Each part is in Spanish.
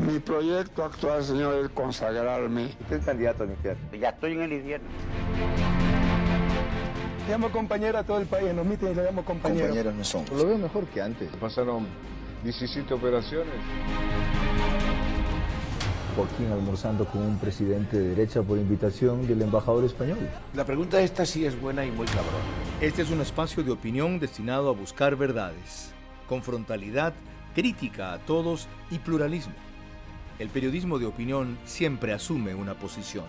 Mi proyecto actual, señor, es consagrarme. Usted es candidato al infierno. Ya estoy en el infierno. Le llamo compañero a todo el país, en los mítines le llamo compañero. Compañeros no somos. Lo veo mejor que antes. Pasaron 17 operaciones. Joaquín almorzando con un presidente de derecha por invitación del embajador español. La pregunta esta sí es buena y muy cabrona. Este es un espacio de opinión destinado a buscar verdades, con frontalidad, crítica a todos y pluralismo. El periodismo de opinión siempre asume una posición.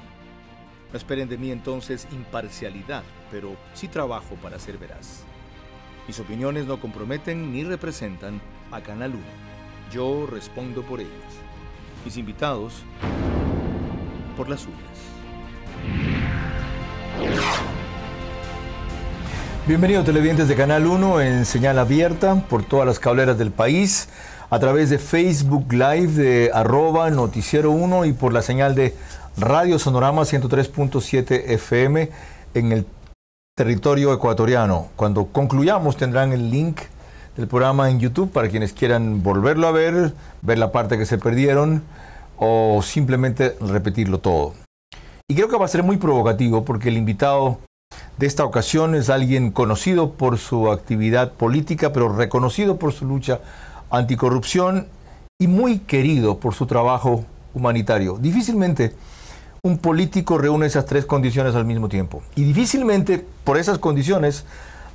No esperen de mí entonces imparcialidad, pero sí trabajo para ser veraz. Mis opiniones no comprometen ni representan a Canal 1. Yo respondo por ellas. Mis invitados, por las suyas. Bienvenidos televidentes de Canal 1 en señal abierta por todas las cableras del país, a través de Facebook Live de @Noticiero1 y por la señal de Radio Sonorama 103.7 FM en el territorio ecuatoriano. Cuando concluyamos tendrán el link del programa en YouTube para quienes quieran volverlo a ver, ver la parte que se perdieron o simplemente repetirlo todo. Y creo que va a ser muy provocativo porque el invitado de esta ocasión es alguien conocido por su actividad política, pero reconocido por su lucha anticorrupción y muy querido por su trabajo humanitario. Difícilmente un político reúne esas tres condiciones al mismo tiempo. Y difícilmente, por esas condiciones,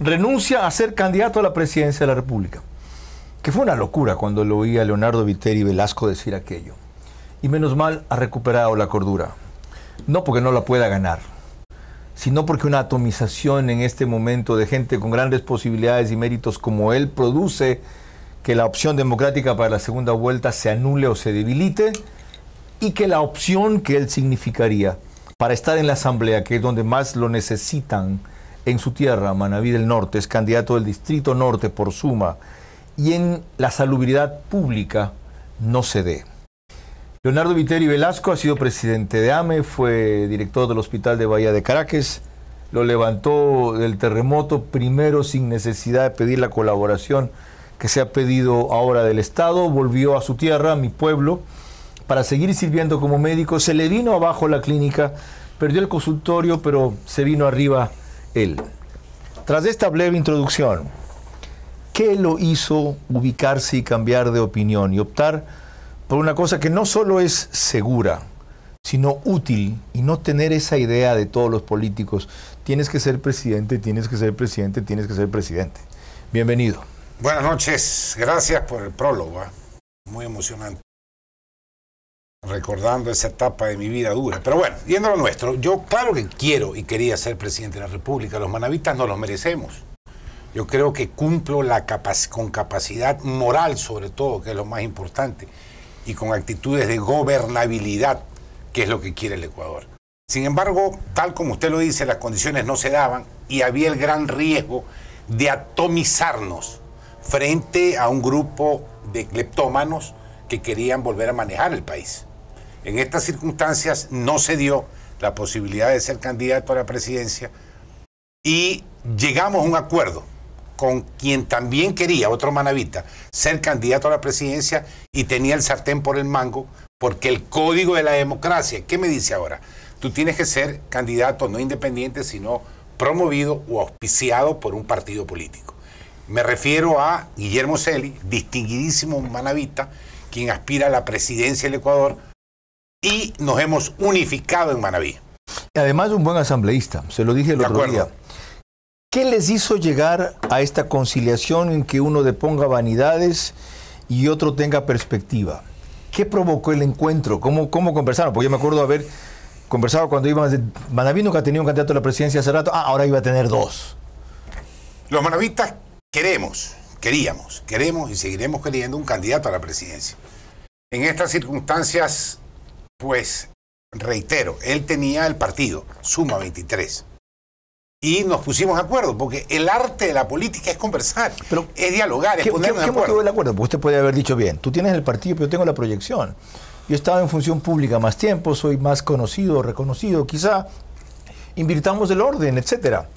renuncia a ser candidato a la presidencia de la República. Que fue una locura cuando lo oí a Leonardo Viteri Velasco decir aquello. Y menos mal ha recuperado la cordura. No porque no la pueda ganar, sino porque una atomización en este momento de gente con grandes posibilidades y méritos como él produce que la opción democrática para la segunda vuelta se anule o se debilite, y que la opción que él significaría para estar en la Asamblea, que es donde más lo necesitan en su tierra, Manabí del Norte, es candidato del Distrito Norte por Suma, y en la salubridad pública no se dé. Leonardo Viteri Velasco ha sido presidente de AME, fue director del Hospital de Bahía de Caracas, lo levantó del terremoto primero sin necesidad de pedir la colaboración que se ha pedido ahora del Estado, volvió a su tierra, mi pueblo, para seguir sirviendo como médico. Se le vino abajo la clínica, perdió el consultorio, pero se vino arriba él. Tras esta breve introducción, ¿qué lo hizo ubicarse y cambiar de opinión y optar por una cosa que no solo es segura, sino útil, y no tener esa idea de todos los políticos? Tienes que ser presidente, tienes que ser presidente, tienes que ser presidente. Bienvenido. Buenas noches, gracias por el prólogo, muy emocionante. Recordando esa etapa de mi vida dura. Pero bueno, yendo a lo nuestro, yo claro que quiero y quería ser presidente de la República. Los manavitas nos los merecemos. Yo creo que cumplo con capacidad moral, sobre todo, que es lo más importante, y con actitudes de gobernabilidad, que es lo que quiere el Ecuador. Sin embargo, tal como usted lo dice, las condiciones no se daban y había el gran riesgo de atomizarnos frente a un grupo de cleptómanos que querían volver a manejar el país. En estas circunstancias no se dio la posibilidad de ser candidato a la presidencia y llegamos a un acuerdo con quien también quería, otro manavita, ser candidato a la presidencia y tenía el sartén por el mango, porque el código de la democracia, ¿qué me dice ahora? Tú tienes que ser candidato no independiente, sino promovido o auspiciado por un partido político. Me refiero a Guillermo Celi, distinguidísimo manavita, quien aspira a la presidencia del Ecuador, y nos hemos unificado en Manabí. Además, un buen asambleísta, se lo dije el otro día. ¿Qué les hizo llegar a esta conciliación en que uno deponga vanidades y otro tenga perspectiva? ¿Qué provocó el encuentro? ¿Cómo conversaron? Porque yo me acuerdo haber conversado cuando íbamos de Manabí, nunca tenía un candidato a la presidencia hace rato, ahora iba a tener dos. Los manavitas queremos y seguiremos queriendo un candidato a la presidencia. En estas circunstancias, pues, reitero, él tenía el partido, Suma 23. Y nos pusimos de acuerdo, porque el arte de la política es conversar, pero es dialogar, es ponernos de acuerdo. ¿Qué motivo del acuerdo? Porque usted puede haber dicho, bien, tú tienes el partido, pero yo tengo la proyección. Yo he estado en función pública más tiempo, soy más conocido, reconocido, quizá invirtamos el orden, etcétera.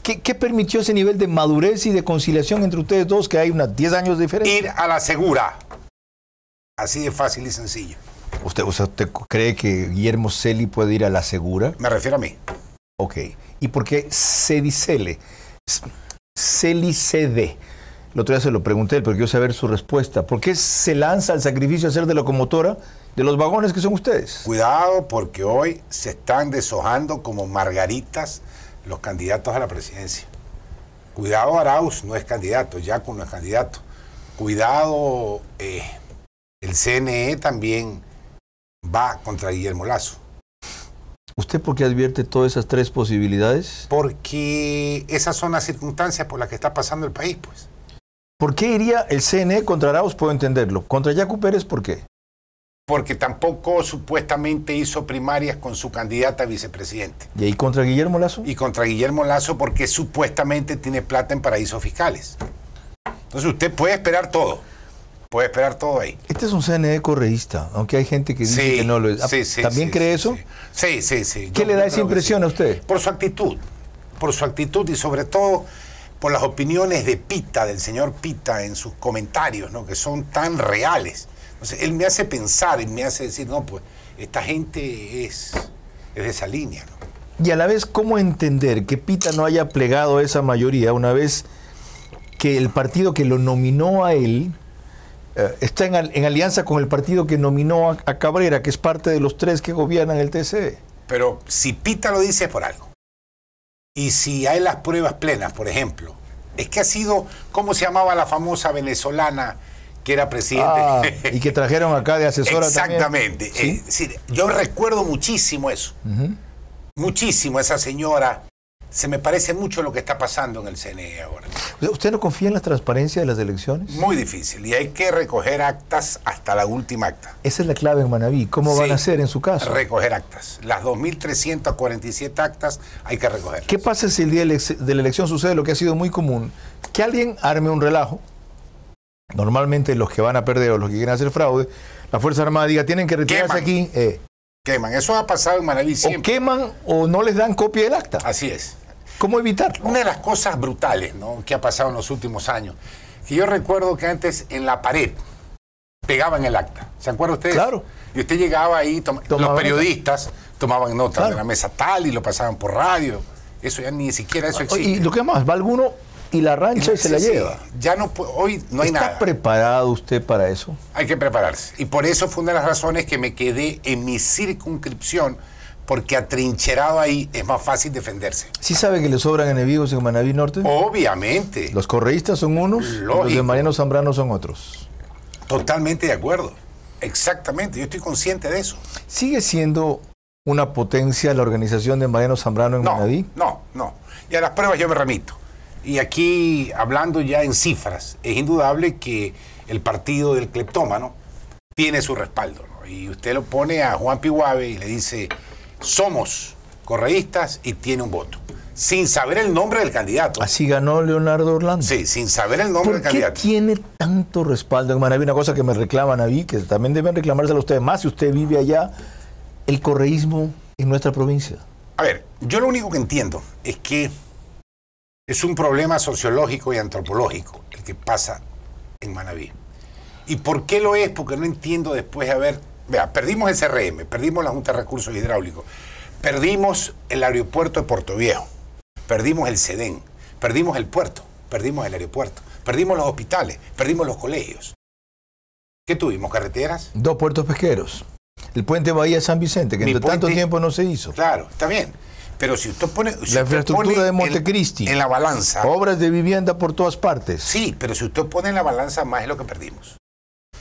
¿Qué permitió ese nivel de madurez y de conciliación entre ustedes dos, que hay unos 10 años de diferencia? Ir a la segura. Así de fácil y sencillo. ¿Usted cree que Guillermo Celi puede ir a la segura? Me refiero a mí. Ok. ¿Y por qué Celi? Celi cede. El otro día se lo pregunté, pero quiero saber su respuesta. ¿Por qué se lanza al sacrificio a ser de locomotora de los vagones que son ustedes? Cuidado, porque hoy se están deshojando como margaritas los candidatos a la presidencia. Cuidado, Arauz no es candidato, Yacu no es candidato. Cuidado, el CNE también va contra Guillermo Lasso. ¿Usted por qué advierte todas esas tres posibilidades? Porque esas son las circunstancias por las que está pasando el país, pues. ¿Por qué iría el CNE contra Arauz? Puedo entenderlo. ¿Contra Yacu Pérez por qué? Porque tampoco supuestamente hizo primarias con su candidata a vicepresidente. ¿Y ahí contra Guillermo Lasso? Y contra Guillermo Lasso porque supuestamente tiene plata en paraísos fiscales. Entonces usted puede esperar todo. Puede esperar todo ahí. Este es un CNE correísta, aunque hay gente que dice que no lo es. ¿También cree eso? Sí. ¿Qué le da esa impresión a usted? Por su actitud y sobre todo por las opiniones de Pita, del señor Pita en sus comentarios, ¿no? Que son tan reales. Entonces, él me hace pensar y me hace decir, no, pues esta gente es de esa línea, ¿no? Y a la vez, ¿cómo entender que Pita no haya plegado esa mayoría una vez que el partido que lo nominó a él está en alianza con el partido que nominó a Cabrera, que es parte de los tres que gobiernan el TCE? Pero si Pita lo dice es por algo. Y si hay las pruebas plenas, por ejemplo, es que ha sido, ¿cómo se llamaba la famosa venezolana que era presidente? Y que trajeron acá de asesora Exactamente. también. ¿Sí? Yo recuerdo muchísimo eso. Muchísimo esa señora. Se me parece mucho lo que está pasando en el CNE ahora. ¿Usted no confía en la transparencia de las elecciones? Muy difícil. Y hay que recoger actas hasta la última acta. Esa es la clave en Manabí. ¿Cómo van a hacer en su caso? Recoger actas. Las 2.347 actas hay que recogerlas. ¿Qué pasa si el día de la elección sucede lo que ha sido muy común? Que alguien arme un relajo. Normalmente los que van a perder o los que quieren hacer fraude, la Fuerza Armada diga, tienen que retirarse aquí. Queman. Eso ha pasado en Manabí siempre. O queman o no les dan copia del acta. Así es. ¿Cómo evitarlo? Una de las cosas brutales, ¿no?, que ha pasado en los últimos años, que yo recuerdo que antes en la pared pegaban el acta. ¿Se acuerdan ustedes? Claro. Y usted llegaba ahí, los periodistas tomaban nota de la mesa tal y lo pasaban por radio. Eso ya ni siquiera eso existe. Y lo que más, va alguno y la rancha y se la lleva. Ya no, hoy no hay nada. ¿Está preparado usted para eso? Hay que prepararse. Y por eso fue una de las razones que me quedé en mi circunscripción, porque atrincherado ahí es más fácil defenderse. ¿Sí sabe que le sobran enemigos en Manabí Norte? Obviamente. Los correístas son unos, y los de Mariano Zambrano son otros. Totalmente de acuerdo. Exactamente, yo estoy consciente de eso. ¿Sigue siendo una potencia la organización de Mariano Zambrano en Manabí? No. Y a las pruebas yo me remito. Y aquí, hablando ya en cifras, es indudable que el partido del cleptómano tiene su respaldo, ¿no? Y usted lo pone a Juan Piguave y le dice, somos correístas, y tiene un voto. Sin saber el nombre del candidato. Así ganó Leonardo Orlando. Sí, sin saber el nombre del candidato. ¿Por qué tiene tanto respaldo en Manabí? Una cosa que me reclaman a mí, que también deben reclamárselo a ustedes, más si usted vive allá, el correísmo en nuestra provincia. A ver, yo lo único que entiendo es que es un problema sociológico y antropológico el que pasa en Manabí. ¿Y por qué lo es? Porque no entiendo después de haber... Vea, perdimos el CRM, perdimos la Junta de Recursos Hidráulicos, perdimos el aeropuerto de Puerto Viejo, perdimos el SEDEN, perdimos el puerto, perdimos el aeropuerto, perdimos los hospitales, perdimos los colegios. ¿Qué tuvimos? ¿Carreteras? 2 puertos pesqueros. El puente Bahía San Vicente, que en tanto tiempo no se hizo. Claro, está bien. Pero si usted pone... la infraestructura de Montecristi. En la balanza. Obras de vivienda por todas partes. Sí, pero si usted pone en la balanza, más es lo que perdimos.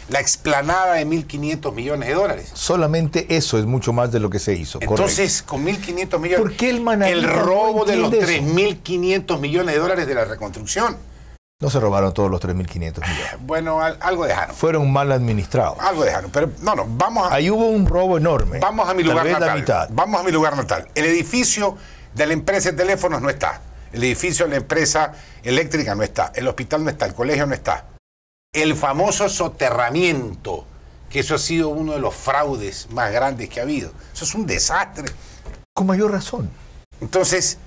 La explanada de 1.500 millones de dólares. Solamente eso es mucho más de lo que se hizo. Entonces, con 1.500 millones... ¿Por qué el robo de los 3.500 millones de dólares de la reconstrucción? No se robaron todos los 3.500 millones. Bueno, algo dejaron. Fueron mal administrados. Algo dejaron, pero no, vamos a... Ahí hubo un robo enorme. Vamos a mi lugar natal. La mitad. Vamos a mi lugar natal. El edificio de la empresa de teléfonos no está. El edificio de la empresa eléctrica no está. El hospital no está. El colegio no está. El famoso soterramiento, que eso ha sido uno de los fraudes más grandes que ha habido. Eso es un desastre. Con mayor razón. Entonces,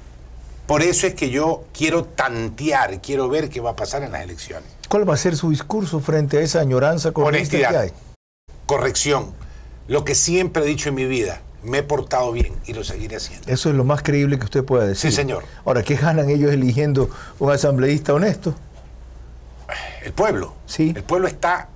por eso es que yo quiero tantear, quiero ver qué va a pasar en las elecciones. ¿Cuál va a ser su discurso frente a esa añoranza correísta que hay? corrección. Lo que siempre he dicho en mi vida, me he portado bien y lo seguiré haciendo. Eso es lo más creíble que usted pueda decir. Sí, señor. Ahora, ¿qué ganan ellos eligiendo un asambleísta honesto? El pueblo. Sí. El pueblo está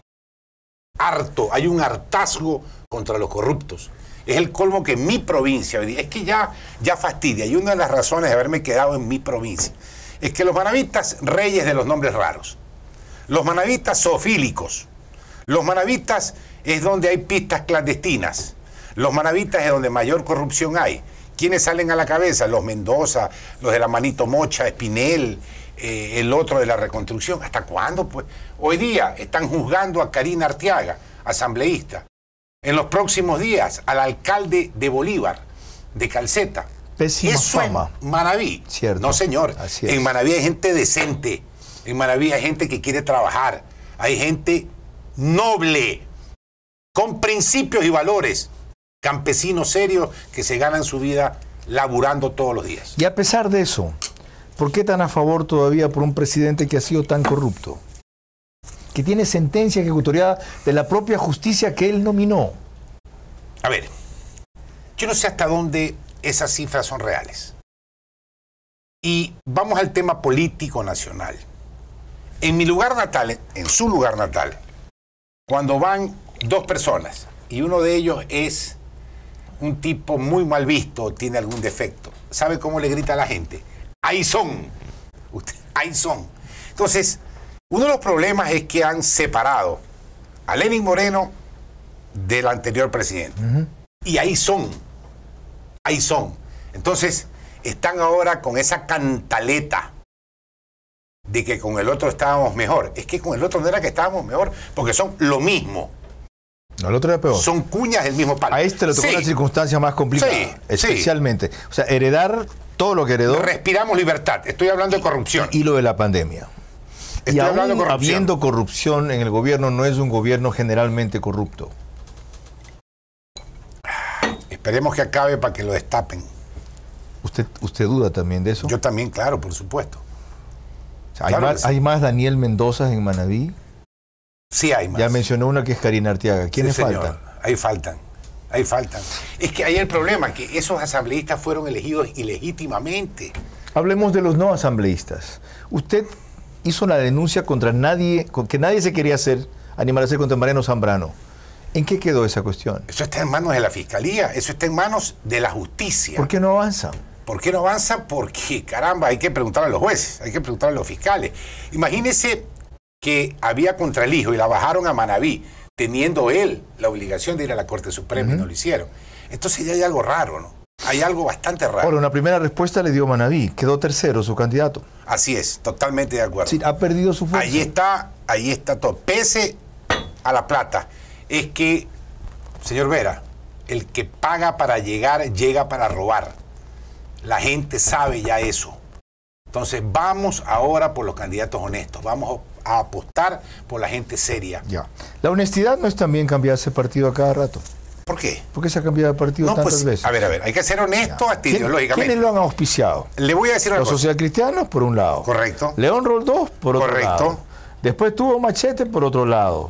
harto. Hay un hartazgo contra los corruptos. Es el colmo que en mi provincia, es que ya fastidia. Y una de las razones de haberme quedado en mi provincia es que los manavistas, reyes de los nombres raros. Los manavistas zoofílicos. Los manavistas es donde hay pistas clandestinas. Los manavistas es donde mayor corrupción hay. ¿Quiénes salen a la cabeza? Los Mendoza, los de la Manito Mocha, Espinel, el otro de la reconstrucción. ¿Hasta cuándo? Pues hoy día están juzgando a Karina Arteaga, asambleísta. En los próximos días al alcalde de Bolívar, de Calceta. Pésima Eso fama. en Manaví. Cierto. No, señor. Así es. En Manaví hay gente decente. En Manaví hay gente que quiere trabajar. Hay gente noble, con principios y valores. Campesinos serios que se ganan su vida laburando todos los días. Y a pesar de eso, ¿por qué tan a favor todavía por un presidente que ha sido tan corrupto? Que tiene sentencia ejecutoriada de la propia justicia que él nominó. A ver, yo no sé hasta dónde esas cifras son reales. Y vamos al tema político nacional. En mi lugar natal, en su lugar natal, cuando van dos personas y uno de ellos es un tipo muy mal visto, tiene algún defecto, ¿sabe cómo le grita a la gente? ¡Ahí son! ¡Ahí son! Entonces, uno de los problemas es que han separado a Lenín Moreno del anterior presidente. Y ahí son. Ahí son. Entonces, están ahora con esa cantaleta de que con el otro estábamos mejor. Es que con el otro no era que estábamos mejor, porque son lo mismo. No, el otro era peor. Son cuñas del mismo palo. A este le tocó una circunstancia más complicada. Sí, especialmente. O sea, heredar todo lo que heredó. Respiramos libertad. Estoy hablando de corrupción. Y lo de la pandemia. Estoy y aún hablando de corrupción. habiendo corrupción en el gobierno, no es un gobierno generalmente corrupto. Esperemos que acabe para que lo destapen. ¿Usted duda también de eso? Yo también, claro, por supuesto. O sea, Claro que sí. ¿hay más Daniel Mendoza en Manaví? Sí hay más. Ya mencionó una que es Karina Arteaga. ¿Quiénes Sí, señor. faltan? Ahí faltan. Ahí faltan. Es que ahí el problema, que esos asambleístas fueron elegidos ilegítimamente. Hablemos de los no asambleístas. Usted hizo una denuncia contra nadie, que nadie se quería animar a hacer contra Mariano Zambrano. ¿En qué quedó esa cuestión? Eso está en manos de la Fiscalía, eso está en manos de la justicia. ¿Por qué no avanza? ¿Por qué no avanza? Porque, caramba, hay que preguntar a los jueces, hay que preguntar a los fiscales. Imagínese que había contra el hijo y la bajaron a Manaví, teniendo él la obligación de ir a la Corte Suprema y no lo hicieron. Entonces ya hay algo raro, ¿no? Hay algo bastante raro. Ahora, una primera respuesta le dio Manaví, quedó tercero su candidato. Así es, totalmente de acuerdo. Sí, ha perdido su fuerza. Ahí está todo. Pese a la plata, es que, señor Vera, el que paga para llegar, llega para robar. La gente sabe ya eso. Entonces vamos ahora por los candidatos honestos, vamos a apostar por la gente seria. Ya. La honestidad no es también cambiarse de partido a cada rato. ¿Por qué? ¿Por qué se ha cambiado de partido No, tantas pues, veces? a ver, hay que ser honesto hasta ideológicamente. ¿Quiénes lo han auspiciado? Le voy a decir una Los cosa. socialcristianos, por un lado. Correcto. León Roldós, por otro Correcto. lado. Después tuvo Machete, por otro lado.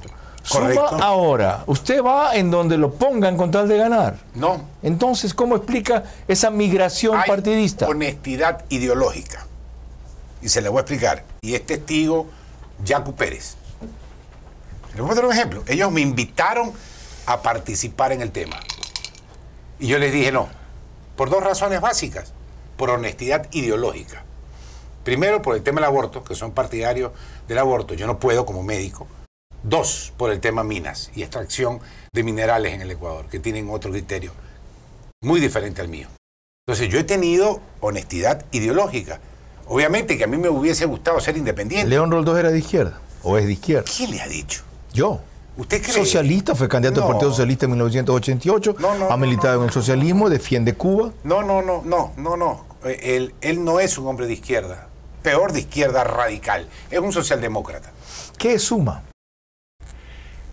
Correcto. Suma ahora. Usted va en donde lo pongan con tal de ganar. No. Entonces, ¿cómo explica esa migración Hay partidista? honestidad ideológica. Y se le voy a explicar. Y es testigo Yacu Pérez. Le voy a dar un ejemplo. Ellos me invitaron a participar en el tema. Y yo les dije no. Por dos razones básicas. Por honestidad ideológica. Primero, por el tema del aborto, que son partidarios del aborto. Yo no puedo como médico. Dos, por el tema minas y extracción de minerales en el Ecuador, que tienen otro criterio muy diferente al mío. Entonces, yo he tenido honestidad ideológica. Obviamente que a mí me hubiese gustado ser independiente. León Roldós era de izquierda, o es de izquierda. ¿Quién le ha dicho? Yo. ¿Usted cree? Socialista, fue candidato al Partido Socialista en 1988, ha militado en el socialismo, defiende Cuba. No. Él no es un hombre de izquierda, peor de izquierda radical, es un socialdemócrata. ¿Qué es Suma?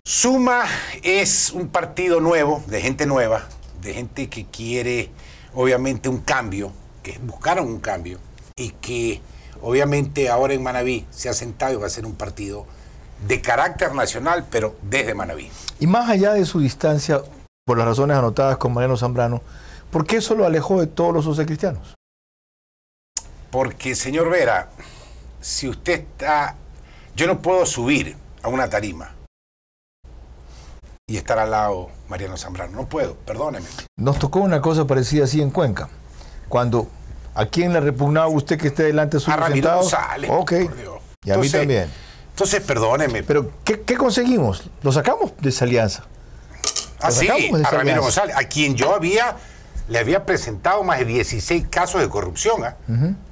Suma es un partido nuevo, de gente nueva, de gente que quiere obviamente un cambio, que buscaron un cambio y que obviamente ahora en Manaví se ha sentado y va a ser un partido de carácter nacional, pero desde Manaví. Y más allá de su distancia, por las razones anotadas con Mariano Zambrano, ¿por qué eso lo alejó de todos los socialcristianos? Porque, señor Vera, si usted está... Yo no puedo subir a una tarima y estar al lado Mariano Zambrano. No puedo, perdóneme. Nos tocó una cosa parecida así en Cuenca. Cuando, ¿a quién le repugnaba usted que esté delante suyo a Ramiro sentado? González, Ok, por Dios. Y a mí también. Entonces, perdóneme. Pero, ¿qué conseguimos? Lo sacamos de esa alianza. Sí, a Ramiro González, a quien yo le había presentado más de 16 casos de corrupción.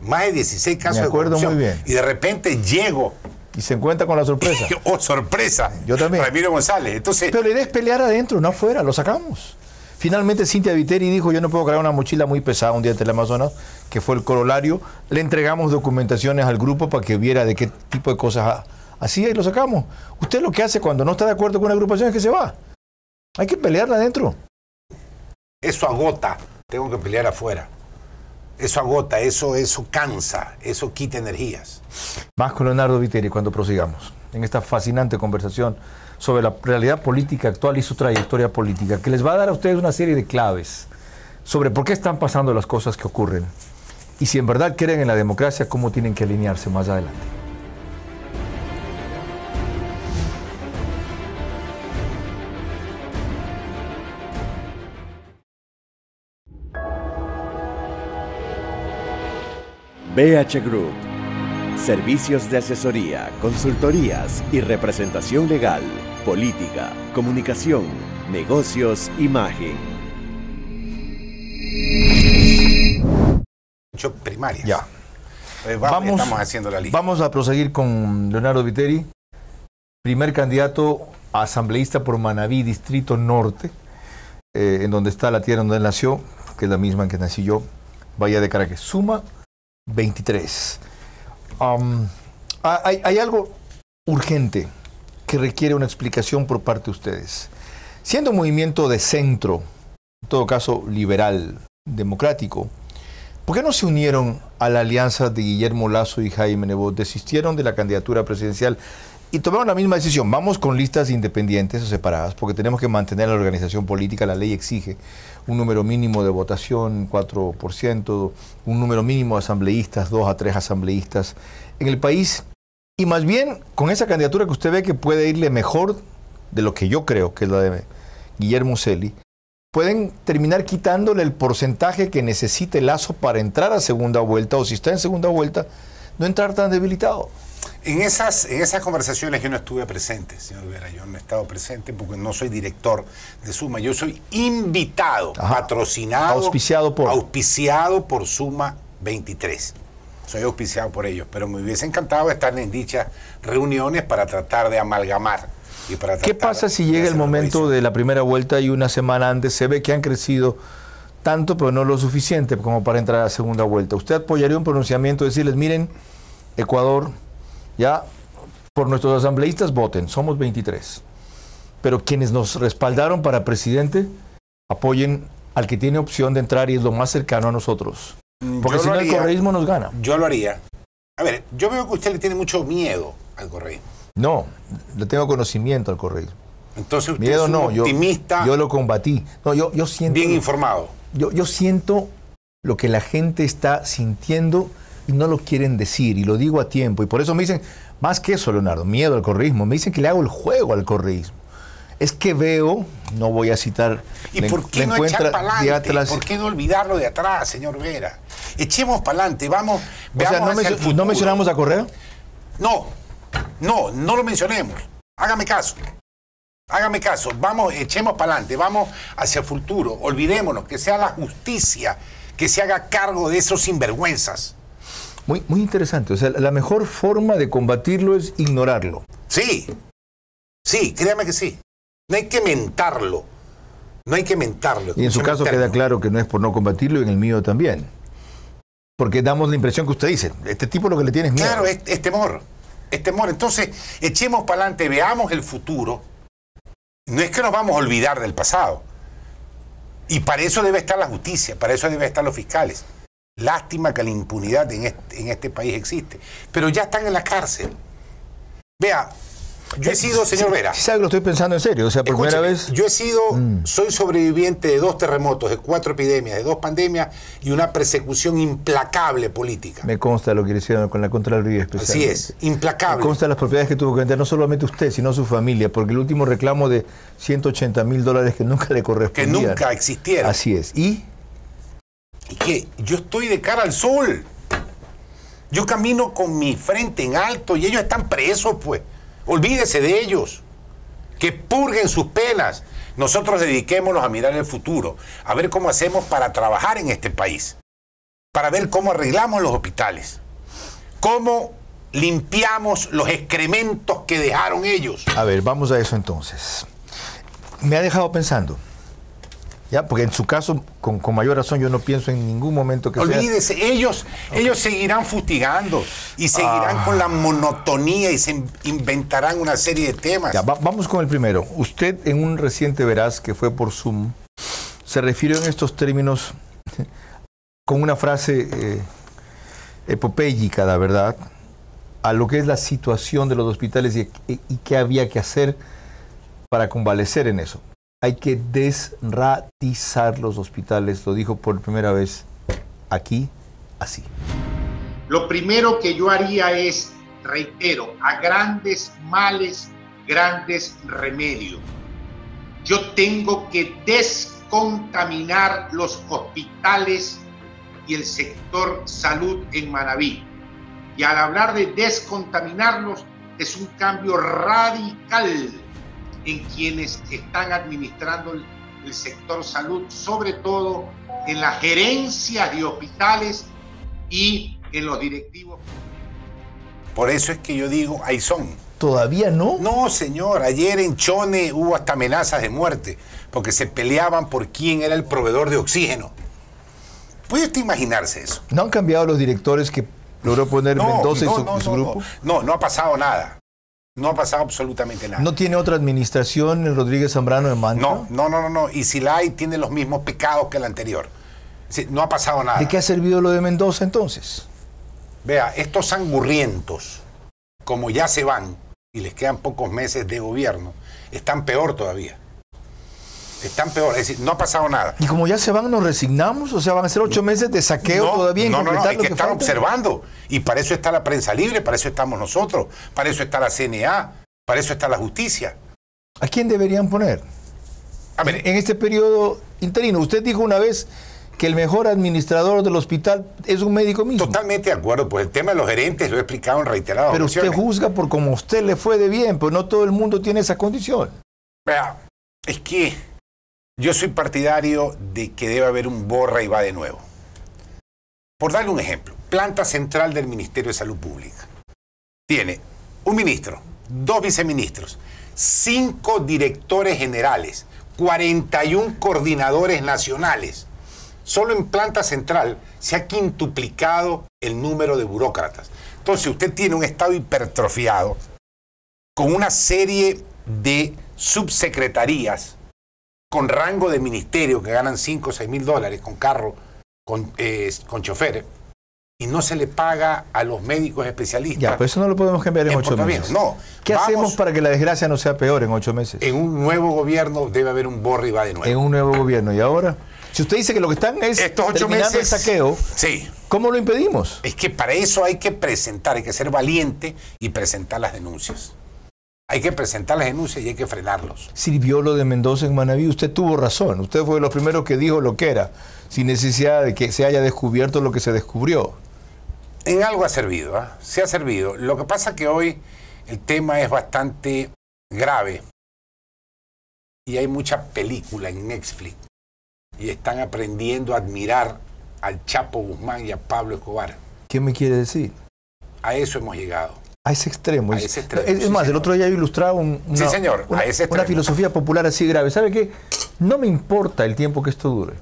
Más de 16 casos de corrupción. Muy bien. Y de repente llego. Y se encuentra con la sorpresa. ¡Oh, sorpresa! Yo también. Ramiro González. Entonces, pero la idea es pelear adentro, no afuera. Lo sacamos. Finalmente, Cintia Viteri dijo, yo no puedo cargar una mochila muy pesada un día en Teleamazonas, que fue el corolario. Le entregamos documentaciones al grupo para que viera de qué tipo de cosas hacía y lo sacamos. Usted lo que hace cuando no está de acuerdo con una agrupación es que se va. Hay que pelearla adentro. Eso agota. Tengo que pelear afuera. Eso agota, eso cansa, eso quita energías. Más con Leonardo Viteri cuando prosigamos en esta fascinante conversación sobre la realidad política actual y su trayectoria política, que les va a dar a ustedes una serie de claves sobre por qué están pasando las cosas que ocurren y si en verdad creen en la democracia, cómo tienen que alinearse más adelante. BH Group. Servicios de asesoría, consultorías y representación legal, política, comunicación, negocios, imagen. Primarias. Ya. Estamos haciendo la lista. Vamos a proseguir con Leonardo Viteri, primer candidato a asambleísta por Manaví, Distrito Norte, en donde está la tierra donde él nació, que es la misma en que nací yo, Bahía de Caracas. Suma 23. Hay algo urgente que requiere una explicación por parte de ustedes. Siendo un movimiento de centro, en todo caso liberal, democrático, ¿por qué no se unieron a la alianza de Guillermo Lasso y Jaime Nebot? Desistieron de la candidatura presidencial y tomaron la misma decisión. Vamos con listas independientes o separadas, porque tenemos que mantener la organización política. La ley exige un número mínimo de votación, 4%, un número mínimo de asambleístas, 2 a 3 asambleístas en el país. Y más bien, con esa candidatura que usted ve que puede irle mejor de lo que yo creo, que es la de Guillermo Celi, pueden terminar quitándole el porcentaje que necesite Lasso para entrar a segunda vuelta, o si está en segunda vuelta, no entrar tan debilitado. En esas conversaciones yo no estuve presente, señor Vera. Yo no he estado presente porque no soy director de Suma. Yo soy invitado, patrocinado, auspiciado por Suma 23. Soy auspiciado por ellos, pero me hubiese encantado estar en dichas reuniones para tratar de amalgamar. ¿Qué pasa si llega el momento de la primera vuelta y una semana antes se ve que han crecido tanto, pero no lo suficiente como para entrar a la segunda vuelta? ¿Usted apoyaría un pronunciamiento, decirles, miren, Ecuador, ya por nuestros asambleístas voten, somos 23, pero quienes nos respaldaron para presidente, apoyen al que tiene opción de entrar y es lo más cercano a nosotros? Porque si no, el correísmo nos gana. Yo lo haría. A ver, yo veo que usted le tiene mucho miedo al correísmo. No, le tengo conocimiento al correísmo. Entonces usted miedo es un optimista. Yo lo combatí. No, yo siento... Bien informado. Yo siento lo que la gente está sintiendo y no lo quieren decir, y lo digo a tiempo. Y por eso me dicen, más que eso, Leonardo, miedo al correísmo. Me dicen que le hago el juego al correísmo. Es que veo, no voy a citar... ¿Y por qué no echar para adelante? ¿Por qué no olvidarlo de atrás, señor Vera? Echemos para adelante, vamos... O sea, ¿no mencionamos a Correa? No lo mencionemos. Hágame caso. Hágame caso. Vamos, echemos para adelante, vamos hacia el futuro. Olvidémonos, que sea la justicia que se haga cargo de esos sinvergüenzas. Muy interesante. O sea, la mejor forma de combatirlo es ignorarlo. Sí, créame que sí. No hay que mentarlo. No hay que mentarlo. Y en su caso queda claro que no es por no combatirlo y en el mío también. Porque damos la impresión que usted dice, este tipo lo que le tiene es miedo. Claro, es temor. Es temor. Entonces, echemos para adelante, veamos el futuro. No es que nos vamos a olvidar del pasado. Y para eso debe estar la justicia, para eso deben estar los fiscales. Lástima que la impunidad en este país existe. Pero ya están en la cárcel. Vea, Yo he sido, señor Vera. ¿Sabe que lo estoy pensando en serio? O sea, por primera vez. Yo he sido, soy sobreviviente de 2 terremotos, de 4 epidemias, de 2 pandemias y una persecución implacable política. Me consta lo que le hicieron con la Contraloría Especial. Así es, implacable. Me consta las propiedades que tuvo que vender no solamente usted, sino su familia, porque el último reclamo de $180.000 que nunca le correspondían. Que nunca existieron. Así es. ¿Y qué? Yo estoy de cara al sol. Yo camino con mi frente en alto y ellos están presos, pues. Olvídese de ellos. Que purguen sus penas. Nosotros dediquémonos a mirar el futuro, a ver cómo hacemos para trabajar en este país, para ver cómo arreglamos los hospitales, cómo limpiamos los excrementos que dejaron ellos. A ver, vamos a eso entonces. Me ha dejado pensando. Ya, porque en su caso, con mayor razón, yo no pienso en ningún momento que Olvídese, ellos seguirán fustigando y seguirán con la monotonía y se inventarán una serie de temas. Ya, vamos con el primero. Usted en un reciente Veraz que fue por Zoom, se refirió en estos términos con una frase epopéyica, la verdad, a lo que es la situación de los hospitales y qué había que hacer para convalecer en eso. Hay que desratizar los hospitales, lo dijo por primera vez aquí, así. Lo primero que yo haría es, reitero, a grandes males, grandes remedios. Yo tengo que descontaminar los hospitales y el sector salud en Manabí. Y al hablar de descontaminarlos, es un cambio radical en quienes están administrando el sector salud, sobre todo en las gerencias de hospitales y en los directivos. Por eso es que yo digo, ahí son. ¿Todavía no? No, señor. Ayer en Chone hubo hasta amenazas de muerte porque se peleaban por quién era el proveedor de oxígeno. ¿Puede usted imaginarse eso? ¿No han cambiado los directores que logró poner Mendoza y su grupo? No ha pasado nada. No ha pasado absolutamente nada. ¿No tiene otra administración el Rodríguez Zambrano en Manta? No. Y si la hay, tiene los mismos pecados que la anterior. No ha pasado nada. ¿De qué ha servido lo de Mendoza entonces? Vea, estos sangurrientos, como ya se van y les quedan pocos meses de gobierno, están peor todavía. Están peor, es decir, no ha pasado nada. ¿Y como ya se van, nos resignamos? O sea, van a ser 8 meses de saqueo todavía. No, hay que estar observando. Y para eso está la prensa libre, para eso estamos nosotros, para eso está la CNA, para eso está la justicia. ¿A quién deberían poner? A ver, en este periodo interino, usted dijo una vez que el mejor administrador del hospital es un médico mismo. Totalmente de acuerdo, pues el tema de los gerentes lo he explicado en reiteradas ocasiones. Pero usted juzga por cómo a usted le fue de bien, pero no todo el mundo tiene esa condición. Vea, es que yo soy partidario de que debe haber un borra y va de nuevo. Por darle un ejemplo, planta central del Ministerio de Salud Pública. Tiene un ministro, 2 viceministros, 5 directores generales, 41 coordinadores nacionales. Solo en planta central se ha quintuplicado el número de burócratas. Entonces usted tiene un estado hipertrofiado con una serie de subsecretarías con rango de ministerio que ganan 5 o 6 mil dólares con carro, con chofer, y no se le paga a los médicos especialistas. Ya, pues eso no lo podemos cambiar en 8 meses. No. ¿Qué hacemos para que la desgracia no sea peor en 8 meses? En un nuevo gobierno debe haber un borra y va de nuevo. En un nuevo gobierno. ¿Y ahora? Si usted dice que lo que están es estos 8 terminando meses, el saqueo, sí. ¿Cómo lo impedimos? Es que para eso hay que presentar, hay que ser valiente y presentar las denuncias. Hay que presentar las denuncias y hay que frenarlos. Sirvió lo de Mendoza en Manabí. Usted tuvo razón. Usted fue de los primeros que dijo lo que era, sin necesidad de que se haya descubierto lo que se descubrió. En algo ha servido, ¿eh? Se ha servido. Lo que pasa es que hoy el tema es bastante grave y hay mucha película en Netflix y están aprendiendo a admirar al Chapo Guzmán y a Pablo Escobar. ¿Qué me quiere decir? A eso hemos llegado. A ese extremo. A ese extremo. Es más, el otro día yo ilustraba una filosofía popular así grave. ¿Sabe qué? No me importa el tiempo que esto dure.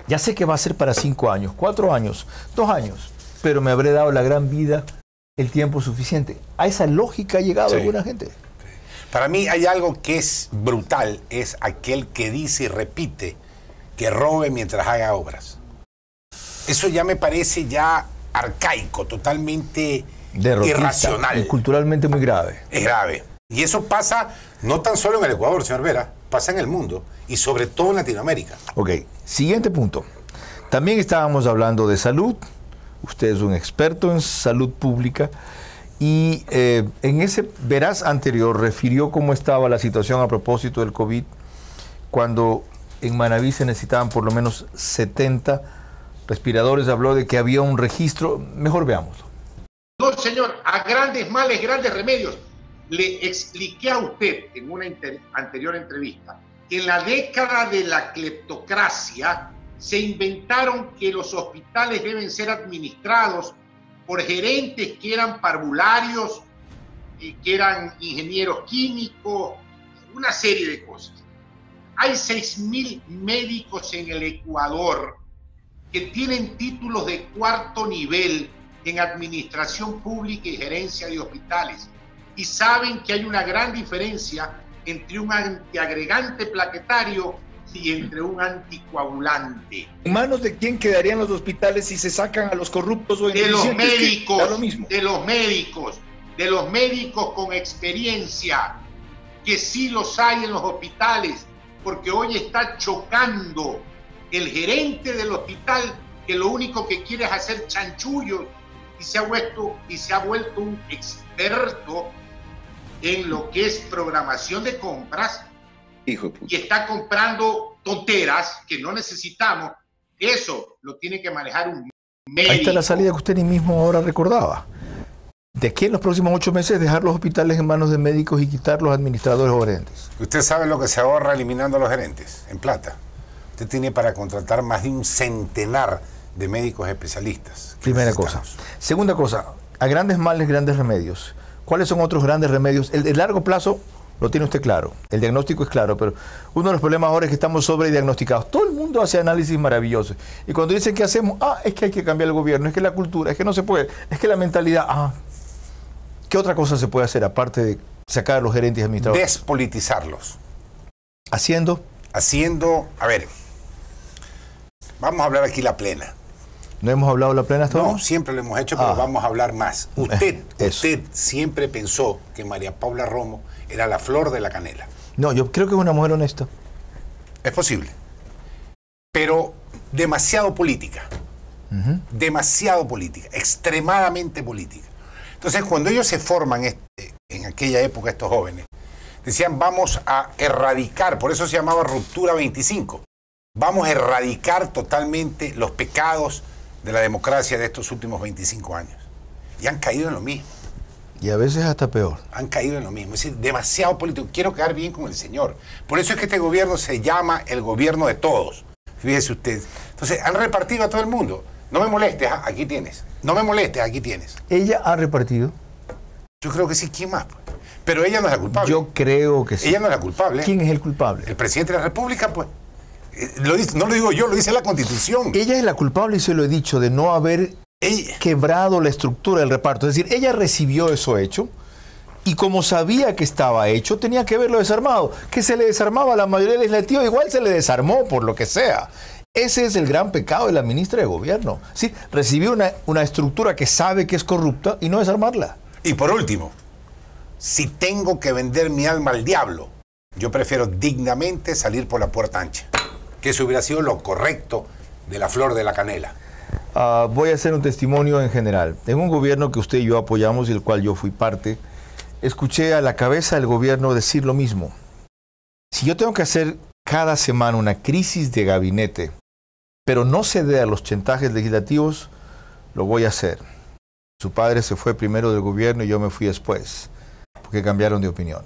Ya sé que va a ser para 5 años, 4 años, 2 años, pero me habré dado la gran vida el tiempo suficiente. A esa lógica ha llegado alguna gente. Para mí hay algo que es brutal, es aquel que dice y repite que robe mientras haga obras. Eso ya me parece ya arcaico, totalmente irracional. Y culturalmente muy grave. Es grave. Y eso pasa no tan solo en el Ecuador, señor Vera, pasa en el mundo y sobre todo en Latinoamérica. Ok, siguiente punto. También estábamos hablando de salud. Usted es un experto en salud pública y en ese veraz anterior refirió cómo estaba la situación a propósito del COVID cuando en Manaví se necesitaban por lo menos 70 respiradores. Habló de que había un registro. Mejor veámoslo. No, señor, a grandes males, grandes remedios. Le expliqué a usted en una anterior entrevista que en la década de la cleptocracia se inventaron que los hospitales deben ser administrados por gerentes que eran parvularios, que eran ingenieros químicos, una serie de cosas. Hay 6.000 médicos en el Ecuador que tienen títulos de cuarto nivel en administración pública y gerencia de hospitales y saben que hay una gran diferencia entre un antiagregante plaquetario y entre un anticoagulante. ¿En manos de quién quedarían los hospitales si se sacan a los corruptos o de los médicos, da lo mismo? de los médicos con experiencia, que sí los hay en los hospitales, porque hoy está chocando el gerente del hospital que lo único que quiere es hacer chanchullos y se ha vuelto un experto en lo que es programación de compras. Hijo de puta. Y está comprando tonteras que no necesitamos. Eso lo tiene que manejar un médico. Ahí está la salida que usted ni mismo ahora recordaba. De aquí en los próximos 8 meses dejar los hospitales en manos de médicos y quitar los administradores o gerentes. Usted sabe lo que se ahorra eliminando a los gerentes en plata. Usted tiene para contratar más de un centenar de médicos especialistas. Primera cosa. Segunda cosa, a grandes males, grandes remedios. ¿Cuáles son otros grandes remedios? El de largo plazo lo tiene usted claro, el diagnóstico es claro, pero uno de los problemas ahora es que estamos sobrediagnosticados. Todo el mundo hace análisis maravillosos. Y cuando dicen que hacemos, es que hay que cambiar el gobierno, es que la cultura, es que no se puede, es que la mentalidad, ¿qué otra cosa se puede hacer aparte de sacar a los gerentes y administradores? Despolitizarlos. ¿Haciendo? A ver, vamos a hablar aquí la plena. ¿No hemos hablado la plena hasta ahora? No, siempre lo hemos hecho, pero vamos a hablar más. Usted siempre pensó que María Paula Romo era la flor de la canela. No, yo creo que es una mujer honesta. Es posible. Pero demasiado política. Demasiado política. Extremadamente política. Entonces, cuando ellos se forman en aquella época, estos jóvenes, decían, vamos a erradicar, por eso se llamaba Ruptura 25. Vamos a erradicar totalmente los pecados de la democracia de estos últimos 25 años. Y han caído en lo mismo. Y a veces hasta peor. Han caído en lo mismo. Es decir, demasiado político. Quiero quedar bien con el señor. Por eso es que este gobierno se llama el gobierno de todos. Fíjese usted. Entonces, han repartido a todo el mundo. No me molestes, aquí tienes. No me molestes, aquí tienes. ¿Ella ha repartido? Yo creo que sí. ¿Quién más? Pero ella no es la culpable. Yo creo que sí. Ella no es la culpable. ¿Quién es el culpable? El presidente de la República, pues. No lo digo yo, lo dice la Constitución. Ella es la culpable, y se lo he dicho, de no haber quebrado la estructura del reparto. Es decir, ella recibió eso hecho y como sabía que estaba hecho, tenía que haberlo desarmado. Que se le desarmaba a la mayoría legislativa, igual se le desarmó por lo que sea. Ese es el gran pecado de la ministra de Gobierno. ¿Sí? Recibió una estructura que sabe que es corrupta y no desarmarla. Y por último, si tengo que vender mi alma al diablo, yo prefiero dignamente salir por la puerta ancha. Que eso hubiera sido lo correcto de la flor de la canela. Voy a hacer un testimonio en general. En un gobierno que usted y yo apoyamos y del cual yo fui parte, escuché a la cabeza del gobierno decir lo mismo. Si yo tengo que hacer cada semana una crisis de gabinete, pero no ceder a los chantajes legislativos, lo voy a hacer. Su padre se fue primero del gobierno y yo me fui después, porque cambiaron de opinión.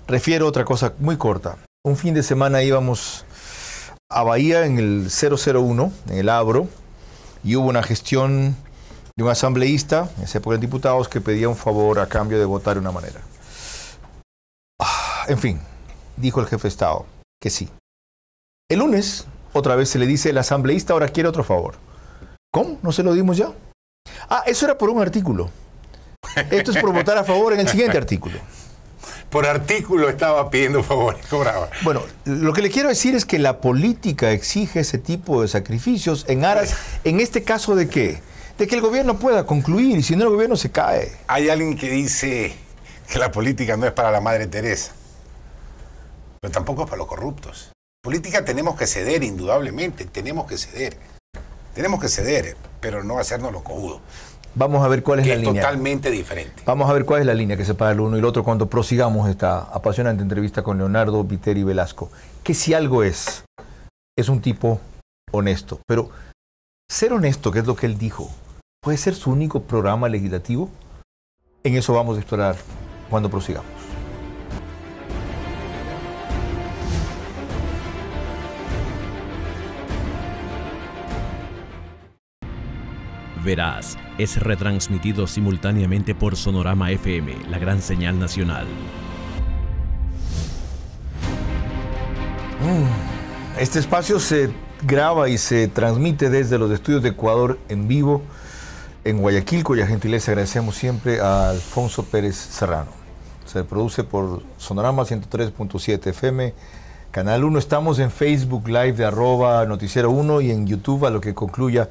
Refiero a otra cosa muy corta. Un fin de semana íbamos a Bahía en el 001, en el Abro, y hubo una gestión de un asambleísta, en esa época de diputados, que pedía un favor a cambio de votar de una manera. En fin, dijo el jefe de Estado que sí. El lunes, otra vez se le dice, el asambleísta ahora quiere otro favor. ¿Cómo? ¿No se lo dimos ya? Eso era por un artículo. Esto es por votar a favor en el siguiente artículo. Por artículo estaba pidiendo favores, cobraba. Bueno, lo que le quiero decir es que la política exige ese tipo de sacrificios en aras, en este caso, ¿de qué? De que el gobierno pueda concluir, y si no el gobierno se cae. Hay alguien que dice, que la política no es para la Madre Teresa, pero tampoco es para los corruptos. Política tenemos que ceder, indudablemente, tenemos que ceder, pero no hacernos los cojudos. Vamos a ver cuál es la línea. Es totalmente diferente. Vamos a ver cuál es la línea que separa el uno y el otro cuando prosigamos esta apasionante entrevista con Leonardo Viteri Velasco. Que si algo es un tipo honesto. Pero ser honesto, que es lo que él dijo, ¿puede ser su único programa legislativo? En eso vamos a explorar cuando prosigamos. Verás es retransmitido simultáneamente por Sonorama FM, la gran señal nacional. Este espacio se graba y se transmite desde los estudios de Ecuador en vivo en Guayaquil, cuya gentileza agradecemos siempre a Alfonso Pérez Serrano. Se produce por Sonorama 103.7 FM, Canal 1. Estamos en Facebook Live de @Noticiero 1 y en YouTube a lo que concluya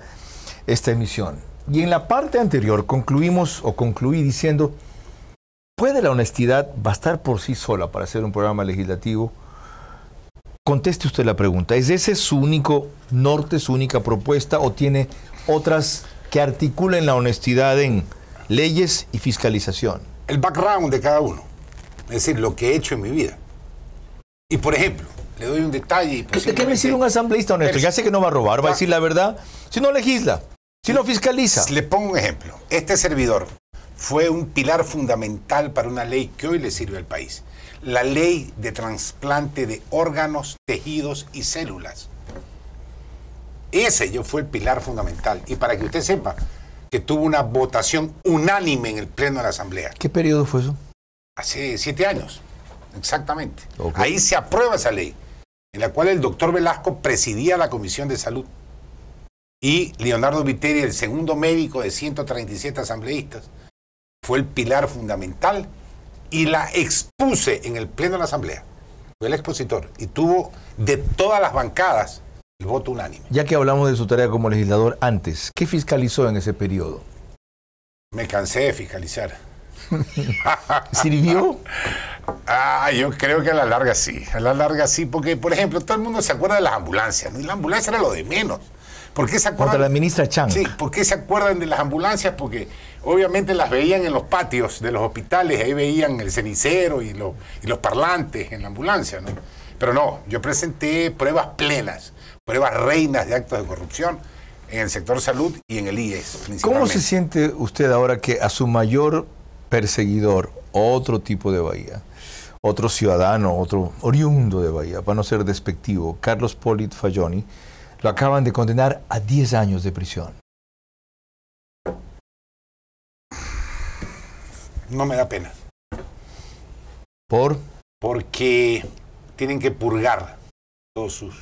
esta emisión. Y en la parte anterior concluí diciendo, ¿puede la honestidad bastar por sí sola para hacer un programa legislativo? Conteste usted la pregunta. ¿Es ese su único norte, su única propuesta, o tiene otras que articulen la honestidad en leyes y fiscalización? El background de cada uno, es decir, lo que he hecho en mi vida. Y por ejemplo, le doy un detalle. ¿De qué me sirve un asambleísta honesto? Ya sé que no va a robar, va a decir la verdad, si no legisla, si no fiscaliza. Le pongo un ejemplo. Este servidor fue un pilar fundamental para una ley que hoy le sirve al país. La ley de trasplante de órganos, tejidos y células. Ese yo fue el pilar fundamental. Y para que usted sepa que tuvo una votación unánime en el Pleno de la Asamblea. ¿Qué periodo fue eso? Hace 7 años, exactamente. Okay. Ahí se aprueba esa ley, en la cual el doctor Velasco presidía la Comisión de Salud. Y Leonardo Viteri, el segundo médico de 137 asambleístas, fue el pilar fundamental y la expuse en el Pleno de la Asamblea. Fue el expositor y tuvo de todas las bancadas el voto unánime. Ya que hablamos de su tarea como legislador antes, ¿qué fiscalizó en ese periodo? Me cansé de fiscalizar. ¿Sirvió? Yo creo que a la larga sí, porque por ejemplo todo el mundo se acuerda de las ambulancias, ¿no? Y la ambulancia era lo de menos. ¿Por qué se acuerdan? Contra la ministra Chang. Sí, ¿por qué se acuerdan de las ambulancias? Porque obviamente las veían en los patios de los hospitales, ahí veían el cenicero y los parlantes en la ambulancia, ¿no? Pero no, yo presenté pruebas plenas, pruebas reinas de actos de corrupción en el sector salud y en el IES principalmente. ¿Cómo se siente usted ahora que a su mayor perseguidor, otro tipo de Bahía, otro ciudadano, otro oriundo de Bahía, para no ser despectivo, Carlos Polit Falloni, lo acaban de condenar a 10 años de prisión? No me da pena. ¿Por? Porque tienen que purgar todos sus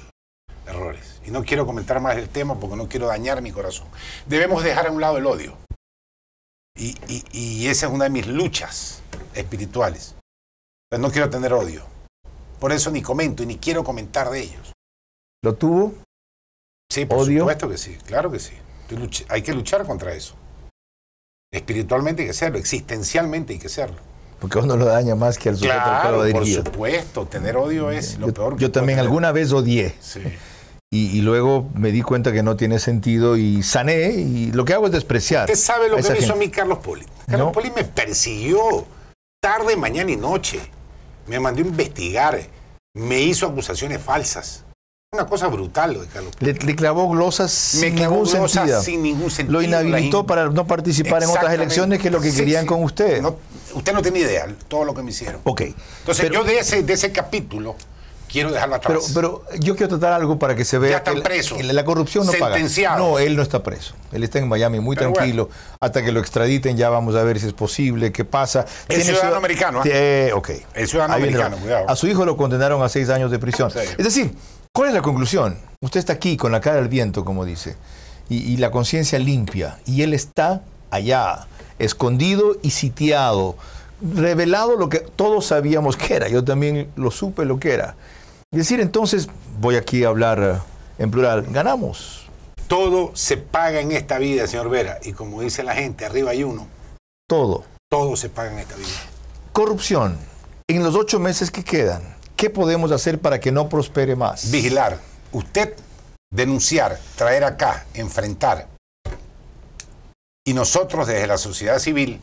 errores. Y no quiero comentar más del tema porque no quiero dañar mi corazón. Debemos dejar a un lado el odio. Y esa es una de mis luchas espirituales. Pero no quiero tener odio. Por eso ni comento y ni quiero comentar de ellos. ¿Lo tuvo? Sí, por ¿Odio? supuesto que sí, claro que sí. Hay que luchar contra eso. Espiritualmente hay que hacerlo, existencialmente hay que hacerlo. Porque uno lo daña más que al sujeto al que lo va dirigido. Por supuesto, tener odio es lo peor que yo también tener. Alguna vez odié. Sí. Y luego me di cuenta que no tiene sentido y sané, y lo que hago es despreciar. Usted sabe lo que me hizo a gente. mí Carlos Polit. Carlos Polit me persiguió tarde, mañana y noche. Me mandó a investigar. Me hizo acusaciones falsas. Una cosa brutal lo de Carlos Polit. Le clavó glosas sin ningún sentido. Lo inhabilitó para no participar en otras elecciones, que es lo que querían con usted. No, usted no tiene idea de todo lo que me hicieron. Ok. Entonces yo de ese capítulo quiero dejarlo atrás. Pero yo quiero tratar algo para que se vea. Ya están presos. La corrupción no sentenciado. paga. No, él no está preso. Él está en Miami muy tranquilo. Bueno. Hasta que lo extraditen ya vamos a ver si es posible, qué pasa. El ciudadano americano. Ok. El ciudadano americano, cuidado. A su hijo lo condenaron a 6 años de prisión. Sí. Es decir, ¿cuál es la conclusión? Usted está aquí con la cara al viento, como dice, y la conciencia limpia. Y él está allá, escondido y sitiado, revelado lo que todos sabíamos que era. Yo también lo supe lo que era. Es decir, entonces, voy aquí a hablar en plural, ganamos. Todo se paga en esta vida, señor Vera. Y como dice la gente, arriba hay uno. Todo. Todo se paga en esta vida. Corrupción. En los 8 meses que quedan, ¿qué podemos hacer para que no prospere más? Vigilar. Usted denunciar, traer acá, enfrentar. Y nosotros desde la sociedad civil,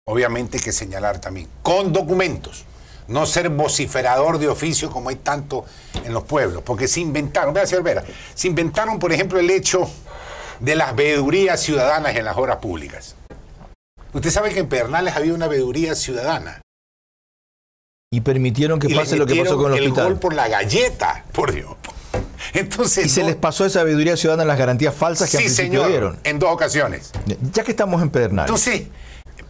obviamente que señalar también, con documentos. No ser vociferador de oficio como hay tanto en los pueblos, porque se inventaron, vea, señor Vera, se inventaron, por ejemplo, el hecho de las veedurías ciudadanas en las obras públicas. Usted sabe que en Pedernales había una veeduría ciudadana. Y permitieron que pase lo que pasó con el hospital. El gol por la galleta, por Dios. Entonces, ¿y se les pasó esa veeduría ciudadana las garantías falsas que al principio dieron? En 2 ocasiones. Ya que estamos en Pedernales. Entonces,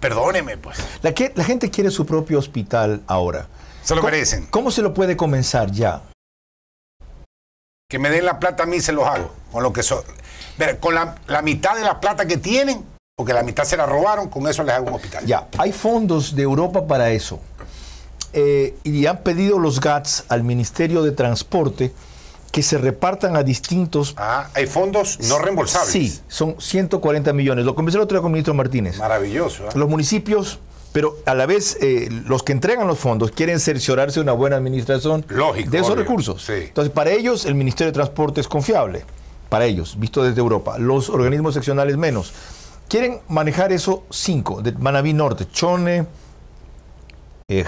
perdóneme, pues. La gente quiere su propio hospital ahora. Se lo merecen. ¿Cómo se lo puede comenzar ya? Que me den la plata a mí, se los hago. Con lo que con la mitad de la plata que tienen, porque la mitad se la robaron, con eso les hago un hospital. Ya, hay fondos de Europa para eso. Y han pedido los GATS al Ministerio de Transporte que se repartan a distintos... hay fondos no reembolsables. Sí, son 140 millones. Lo conversé el otro día con el ministro Martínez. Maravilloso. Los municipios, pero a la vez los que entregan los fondos quieren cerciorarse de una buena administración de esos recursos. Sí. Entonces, para ellos el Ministerio de Transporte es confiable. Para ellos, visto desde Europa. Los organismos seccionales menos. Quieren manejar eso 5, de Manabí Norte, Chone,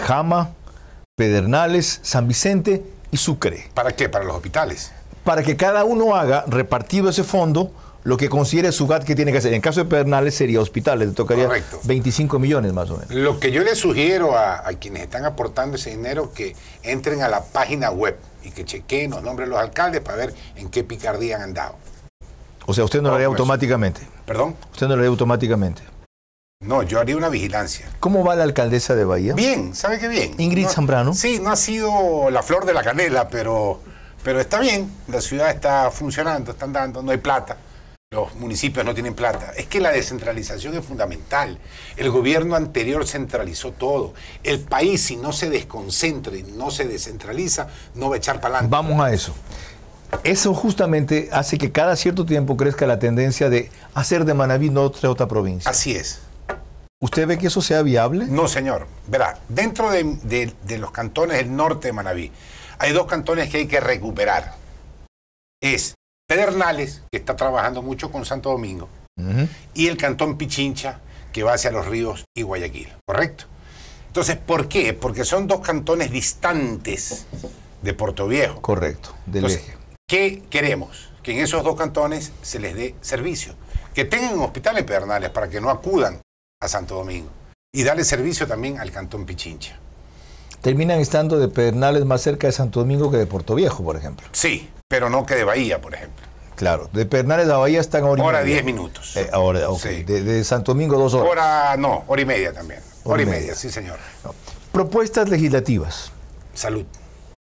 Jama, Pedernales, San Vicente y Sucre. ¿Para qué? Para los hospitales. Para que cada uno haga, repartido ese fondo, lo que considere su GAT que tiene que hacer. En caso de Pedernales sería hospitales, le tocaría 25 millones más o menos. Lo que yo le sugiero a quienes están aportando ese dinero, que entren a la página web y que chequeen los nombres de los alcaldes para ver en qué picardía han andado. O sea, usted no lo haría automáticamente. ¿Perdón? Usted no lo haría automáticamente. No, yo haría una vigilancia. ¿Cómo va la alcaldesa de Bahía? Bien, ¿sabe qué bien? Ingrid Zambrano. Sí, no ha sido la flor de la canela, pero está bien. La ciudad está funcionando, están dando, no hay plata. Los municipios no tienen plata. Es que la descentralización es fundamental. El gobierno anterior centralizó todo. El país, si no se desconcentra y no se descentraliza, no va a echar para adelante. Vamos a eso. Eso justamente hace que cada cierto tiempo crezca la tendencia de hacer de Manabí otra provincia. Así es. ¿Usted ve que eso sea viable? No, señor. Verá, dentro de los cantones del norte de Manabí, hay 2 cantones que hay que recuperar. Es Pedernales, que está trabajando mucho con Santo Domingo, y el cantón Pichincha, que va hacia los ríos y Guayaquil, ¿correcto? Entonces, ¿por qué? Porque son 2 cantones distantes de Puerto Viejo. Correcto, del eje. ¿Qué queremos? Que en esos 2 cantones se les dé servicio. Que tengan hospitales Pedernales para que no acudan a Santo Domingo. Y darle servicio también al cantón Pichincha. Terminan estando de Pedernales más cerca de Santo Domingo que de Puerto Viejo, por ejemplo. Sí, pero no que de Bahía, por ejemplo. Claro, de Pedernales a Bahía están hora 10 minutos. Ahora, ok. Sí. De Santo Domingo 2 horas. Hora y media también. Hora y media, sí, señor. No. Propuestas legislativas. Salud.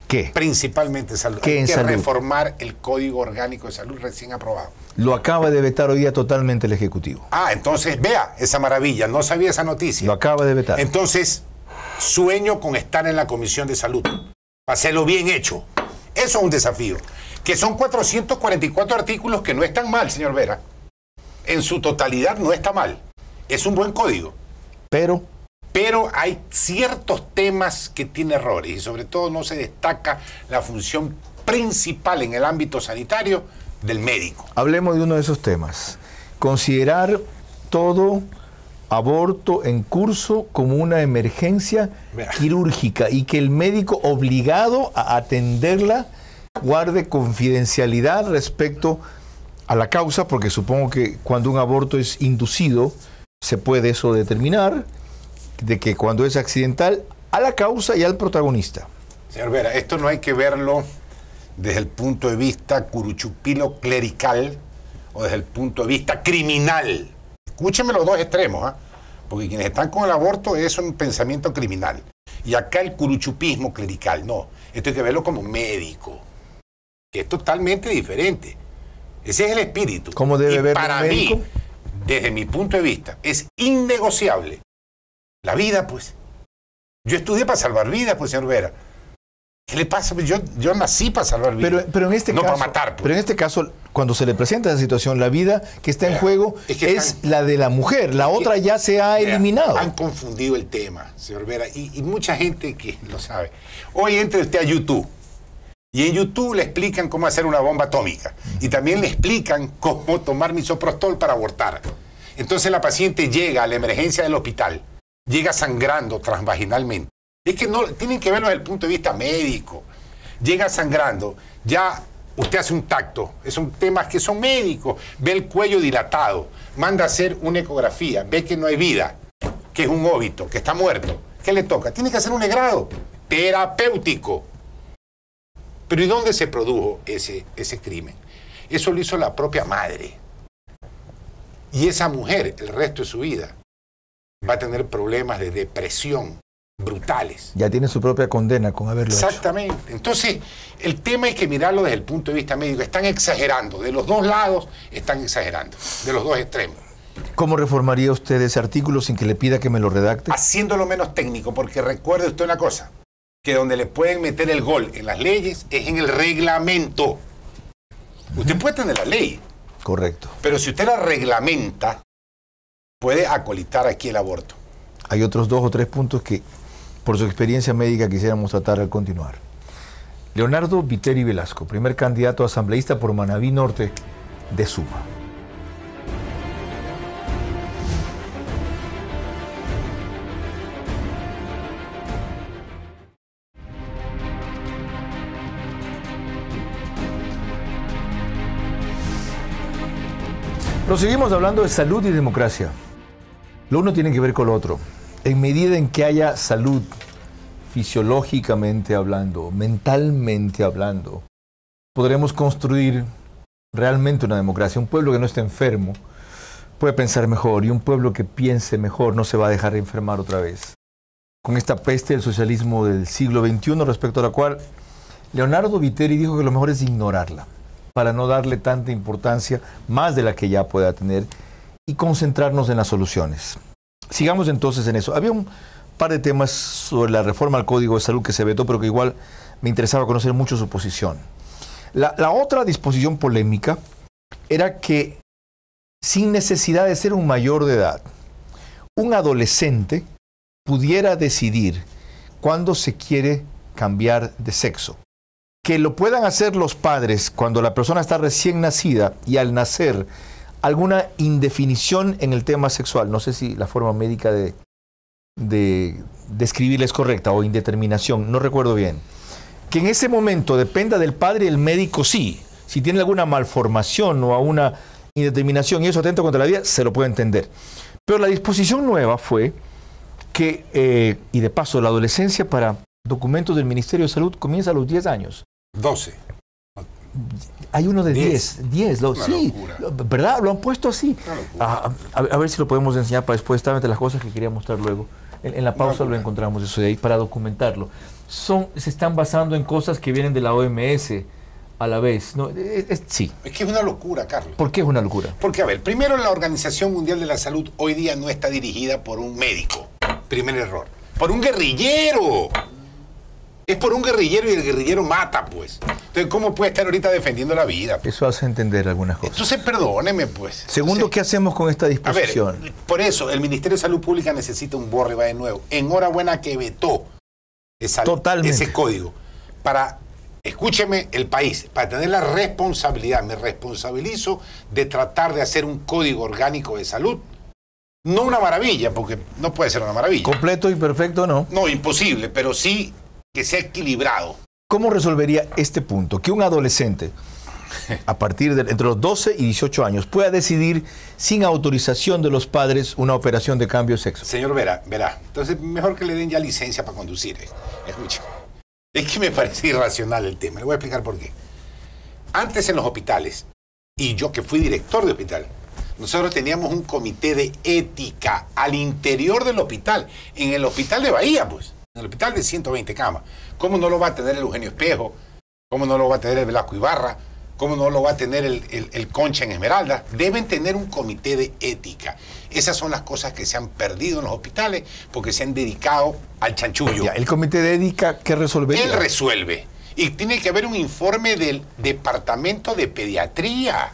¿Qué? Principalmente salud. Hay que reformar el Código Orgánico de Salud recién aprobado. Lo acaba de vetar hoy día totalmente el Ejecutivo. Entonces, vea esa maravilla. No sabía esa noticia. Lo acaba de vetar. Entonces, sueño con estar en la Comisión de Salud. Para hacerlo bien hecho. Eso es un desafío. Que son 444 artículos que no están mal, señor Vera. En su totalidad no está mal. Es un buen código. Pero hay ciertos temas que tienen errores y sobre todo no se destaca la función principal en el ámbito sanitario del médico. Hablemos de uno de esos temas. Considerar todo aborto en curso como una emergencia quirúrgica y que el médico obligado a atenderla guarde confidencialidad respecto a la causa, porque supongo que cuando un aborto es inducido se puede eso determinar, de que cuando es accidental, a la causa y al protagonista. Señor Vera, esto no hay que verlo desde el punto de vista curuchupilo clerical o desde el punto de vista criminal. Escúcheme los 2 extremos, porque quienes están con el aborto es un pensamiento criminal. Y acá el curuchupismo clerical, no. Esto hay que verlo como médico, que es totalmente diferente. Ese es el espíritu. ¿Cómo debe ver para mí, desde mi punto de vista, es innegociable la vida, pues. Yo estudié para salvar vidas, pues, señor Vera. ¿Qué le pasa? Pues yo nací para salvar vidas. Pero en este no caso, para matar, pues. Pero en este caso, cuando se le presenta esa situación, la vida que está en juego es la de la mujer, la otra ya se ha eliminado. Han confundido el tema, señor Vera, y mucha gente que lo sabe. Hoy entre usted a YouTube, y en YouTube le explican cómo hacer una bomba atómica, y también le explican cómo tomar misoprostol para abortar. Entonces la paciente llega a la emergencia del hospital, llega sangrando transvaginalmente. Es que no tienen que verlo desde el punto de vista médico. Llega sangrando, ya usted hace un tacto, son temas que son médicos, ve el cuello dilatado, manda a hacer una ecografía, ve que no hay vida, que es un óbito, que está muerto. ¿Qué le toca? Tiene que hacer un legrado terapéutico. Pero ¿y dónde se produjo ese crimen? Eso lo hizo la propia madre. Y esa mujer, el resto de su vida, va a tener problemas de depresión brutales. Ya tiene su propia condena con haberlo hecho. Exactamente. Entonces, el tema hay que mirarlo desde el punto de vista médico. Están exagerando. De los dos lados están exagerando. De los dos extremos. ¿Cómo reformaría usted ese artículo sin que le pida que me lo redacte? Haciéndolo menos técnico, porque recuerde usted una cosa, que donde le pueden meter el gol en las leyes es en el reglamento. Usted puede tener la ley. Correcto. Pero si usted la reglamenta, puede acolitar aquí el aborto. Hay otros 2 o 3 puntos que, por su experiencia médica, quisiéramos tratar al continuar. Leonardo Viteri Velasco, primer candidato asambleísta por Manabí Norte de Suma. Proseguimos hablando de salud y democracia. Lo uno tiene que ver con lo otro. En medida en que haya salud, fisiológicamente hablando, mentalmente hablando, podremos construir realmente una democracia. Un pueblo que no esté enfermo puede pensar mejor, y un pueblo que piense mejor no se va a dejar enfermar otra vez. Con esta peste del socialismo del siglo XXI, respecto a la cual Leonardo Viteri dijo que lo mejor es ignorarla, para no darle tanta importancia, más de la que ya pueda tener, y concentrarnos en las soluciones. Sigamos entonces en eso. Había un par de temas sobre la reforma al Código de Salud que se vetó, pero que igual me interesaba conocer mucho su posición. La otra disposición polémica era que, sin necesidad de ser un mayor de edad, un adolescente pudiera decidir cuándo se quiere cambiar de sexo. Que lo puedan hacer los padres cuando la persona está recién nacida y al nacer alguna indefinición en el tema sexual. No sé si la forma médica de describirla es correcta, o indeterminación, no recuerdo bien. Que en ese momento dependa del padre y el médico, sí. Si tiene alguna malformación o una indeterminación y eso atenta contra la vida, se lo puede entender. Pero la disposición nueva fue que, y de paso, la adolescencia para documentos del Ministerio de Salud comienza a los 10 años. 12. Hay uno de 10. Sí, ¿verdad? Lo han puesto así. A ver si lo podemos enseñar para después, estar entre las cosas que quería mostrar luego. En la pausa lo encontramos eso de ahí para documentarlo. Se están basando en cosas que vienen de la OMS a la vez. ¿No? Sí. Es que es una locura, Carlos. ¿Por qué es una locura? Porque, a ver, primero la Organización Mundial de la Salud hoy día no está dirigida por un médico. Primer error. Por un guerrillero. Es por un guerrillero y el guerrillero mata, pues. Entonces, ¿cómo puede estar ahorita defendiendo la vida? Pues? Eso hace entender algunas cosas. Entonces, perdóneme, pues. Segundo, ¿qué hacemos con esta disposición? A ver, por eso, el Ministerio de Salud Pública necesita un borre, va de nuevo. Enhorabuena que vetó ese código. Para, escúcheme, el país, para tener la responsabilidad, me responsabilizo de tratar de hacer un código orgánico de salud. No una maravilla, porque no puede ser una maravilla. ¿Completo y perfecto no? No, imposible, pero sí que sea equilibrado. ¿Cómo resolvería este punto? Que un adolescente, a partir de entre los 12 y 18 años, pueda decidir sin autorización de los padres una operación de cambio de sexo. Señor verá. Entonces, mejor que le den ya licencia para conducir. Escuche. Es que me parece irracional el tema. Le voy a explicar por qué. Antes en los hospitales, y yo que fui director de hospital, nosotros teníamos un comité de ética al interior del hospital. En el hospital de Bahía, pues. En el hospital de 120 camas. ¿Cómo no lo va a tener el Eugenio Espejo? ¿Cómo no lo va a tener el Velasco Ibarra? ¿Cómo no lo va a tener el Concha en Esmeralda? Deben tener un comité de ética. Esas son las cosas que se han perdido en los hospitales porque se han dedicado al chanchullo. Ya, ¿el comité de ética qué resolvería? Él resuelve. Y tiene que haber un informe del Departamento de Pediatría.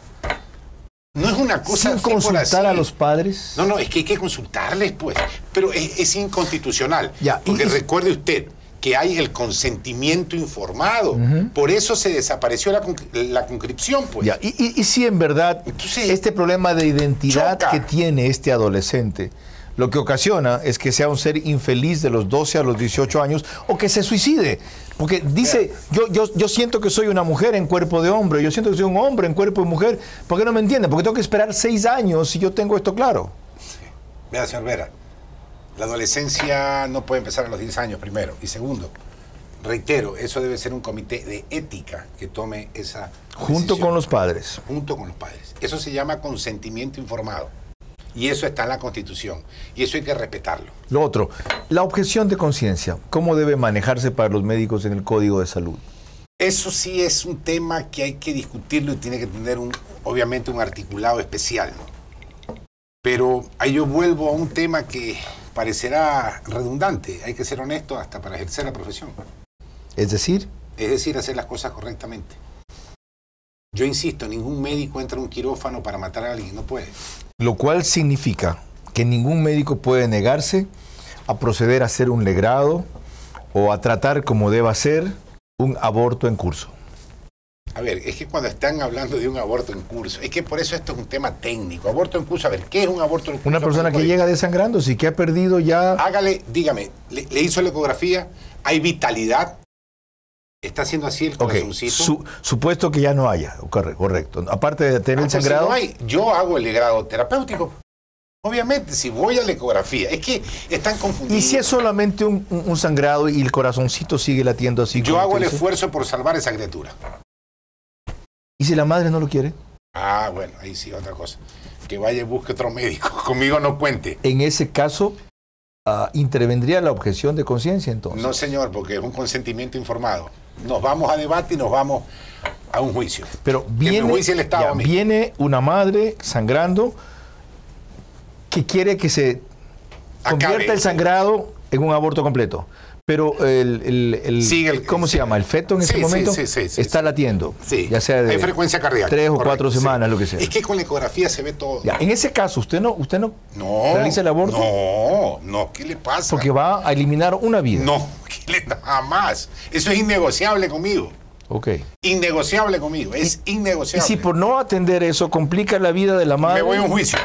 No es una cosa sin consultar a los padres. No, es que hay que consultarles, pues. Pero es inconstitucional. Ya, porque recuerde usted que hay el consentimiento informado. Por eso se desapareció la conscripción, pues. Ya, y si en verdad este problema de identidad que tiene este adolescente lo que ocasiona es que sea un ser infeliz de los 12 a los 18 años o que se suicide. Porque dice, yo siento que soy una mujer en cuerpo de hombre, yo siento que soy un hombre en cuerpo de mujer. ¿Por qué no me entienden? Porque tengo que esperar 6 años si yo tengo esto claro. Sí. Vea, señor Vera, la adolescencia no puede empezar a los 10 años primero. Y segundo, reitero, eso debe ser un comité de ética que tome esa Junto decisión. Con los padres. Junto con los padres. Eso se llama consentimiento informado. Y eso está en la Constitución. Y eso hay que respetarlo. Lo otro, la objeción de conciencia. ¿Cómo debe manejarse para los médicos en el Código de Salud? Eso sí es un tema que hay que discutirlo y tiene que tener, obviamente, un articulado especial. Pero ahí yo vuelvo a un tema que parecerá redundante. Hay que ser honesto hasta para ejercer la profesión. ¿Es decir? Es decir, hacer las cosas correctamente. Yo insisto, ningún médico entra a un quirófano para matar a alguien, no puede. Lo cual significa que ningún médico puede negarse a proceder a hacer un legrado o a tratar como deba ser un aborto en curso. A ver, es que cuando están hablando de un aborto en curso, es que por eso esto es un tema técnico. Aborto en curso, a ver, ¿qué es un aborto en curso? Una persona que llega desangrándose y que ha perdido ya... Hágale, dígame, le hizo la ecografía, hay vitalidad, está haciendo así el corazoncito. Supuesto que ya no haya, correcto. Aparte de tener el sangrado... Si no hay, yo hago el legrado terapéutico. Obviamente, si voy a la ecografía, es que están confundidos. ¿Y si es solamente un sangrado y el corazoncito sigue latiendo así? Yo hago el esfuerzo por salvar a esa criatura. ¿Y si la madre no lo quiere? Ah, bueno, ahí sí, otra cosa. Que vaya y busque otro médico. Conmigo no cuente. En ese caso, ¿intervendría la objeción de conciencia entonces? No, señor, porque es un consentimiento informado. Nos vamos a debate y nos vamos a un juicio. Pero viene una madre sangrando que quiere que se convierta el sangrado en un aborto completo. Pero ¿cómo se llama? El feto en ese momento está latiendo. Sí. Ya sea de hay frecuencia cardíaca. 3 o 4 semanas, lo que sea. Es que con la ecografía se ve todo. Ya, en ese caso, ¿usted no realiza el aborto? No, ¿qué le pasa? Porque va a eliminar una vida. No, jamás. Eso es innegociable conmigo. Ok. Innegociable conmigo, es innegociable. Y si por no atender eso complica la vida de la madre... Me voy a un juicio.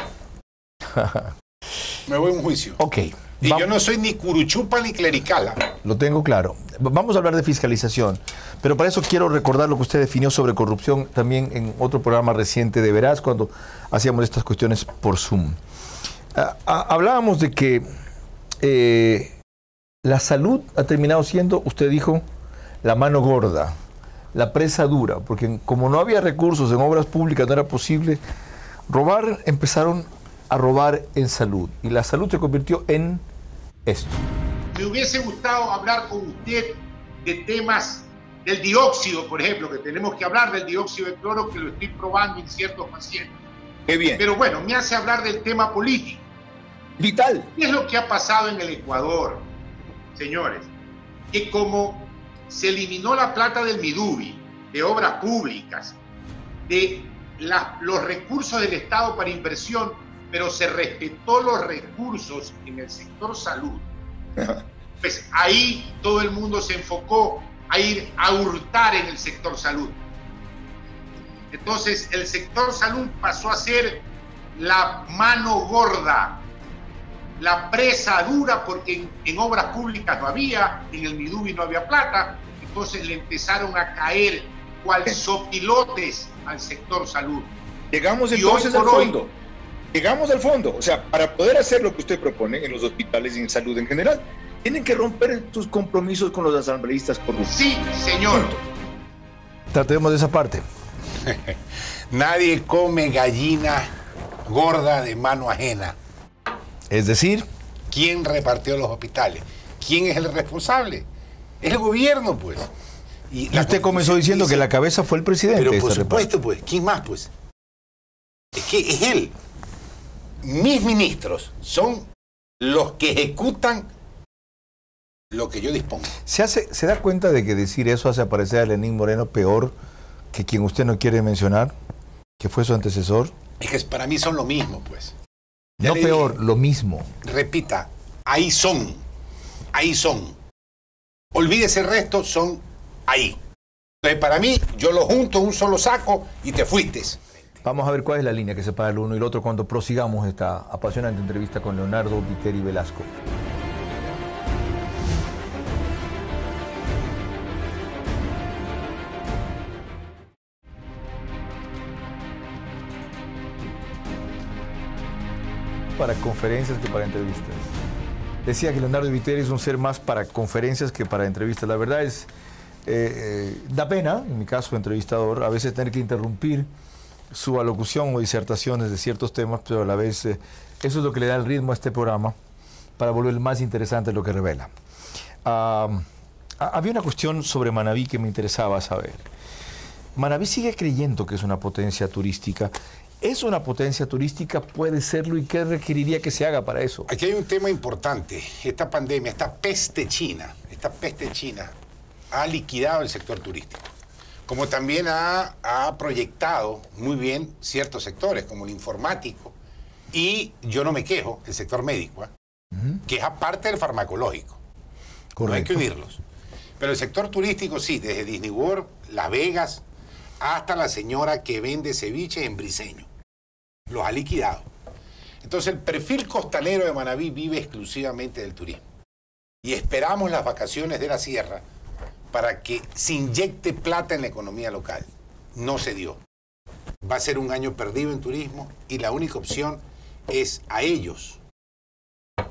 Me voy a un juicio. Ok. Y yo no soy ni curuchupa ni clerical. Lo tengo claro. Vamos a hablar de fiscalización, pero para eso quiero recordar lo que usted definió sobre corrupción también en otro programa reciente de Veraz, cuando hacíamos estas cuestiones por Zoom. Hablábamos de que la salud ha terminado siendo, usted dijo, la mano gorda, la presa dura, porque como no había recursos en obras públicas, no era posible robar, empezaron a robar en salud, y la salud se convirtió en esto. Me hubiese gustado hablar con usted de temas del dióxido, por ejemplo, que tenemos que hablar del dióxido de cloro, que lo estoy probando en ciertos pacientes. Qué bien. Pero bueno, me hace hablar del tema político. Vital. ¿Qué es lo que ha pasado en el Ecuador, señores? Que como se eliminó la plata del Midubi, de obras públicas, de los recursos del Estado para inversión, pero se respetó los recursos en el sector salud, pues ahí todo el mundo se enfocó a ir a hurtar en el sector salud. Entonces el sector salud pasó a ser la mano gorda, la presa dura, porque en obras públicas no había, en el Midubi no había plata, entonces le empezaron a caer cual sopilotes al sector salud. Llegamos entonces al fondo. Llegamos al fondo. O sea, para poder hacer lo que usted propone en los hospitales y en salud en general, tienen que romper sus compromisos con los asambleístas corruptos. Sí, señor. Tratemos de esa parte. Nadie come gallina gorda de mano ajena. Es decir, ¿quién repartió los hospitales? ¿Quién es el responsable? Es el gobierno, pues. Y usted comenzó diciendo que la cabeza fue el presidente. Pero por supuesto, pues. ¿Quién más, pues? Es que es él. Mis ministros son los que ejecutan lo que yo dispongo. ¿Se da cuenta de que decir eso hace aparecer a Lenín Moreno peor que quien usted no quiere mencionar, que fue su antecesor? Es que para mí son lo mismo, pues. No peor, dije, lo mismo. Repita, ahí son. Olvídese el resto, son ahí. Entonces, para mí, yo lo junto en un solo saco y te fuiste. Vamos a ver cuál es la línea que separa el uno y el otro cuando prosigamos esta apasionante entrevista con Leonardo Viteri Velasco. Para conferencias que para entrevistas. Decía que Leonardo Viteri es un ser más para conferencias que para entrevistas. La verdad es, da pena, en mi caso entrevistador, a veces tener que interrumpir su alocución o disertaciones de ciertos temas, pero a la vez eso es lo que le da el ritmo a este programa para volver más interesante lo que revela. Había una cuestión sobre Manabí que me interesaba saber. Manabí sigue creyendo que es una potencia turística. ¿Es una potencia turística? ¿Puede serlo? ¿Y qué requeriría que se haga para eso? Aquí hay un tema importante. Esta pandemia, esta peste china ha liquidado el sector turístico. Como también ha proyectado muy bien ciertos sectores, como el informático, y yo no me quejo, el sector médico, que es aparte del farmacológico. Correcto. No hay que unirlos. Pero el sector turístico sí, desde Disney World, Las Vegas, hasta la señora que vende ceviche en Briceño. Los ha liquidado. Entonces el perfil costanero de Manabí vive exclusivamente del turismo. Y esperamos las vacaciones de la sierra para que se inyecte plata en la economía local. No se dio. Va a ser un año perdido en turismo y la única opción es a ellos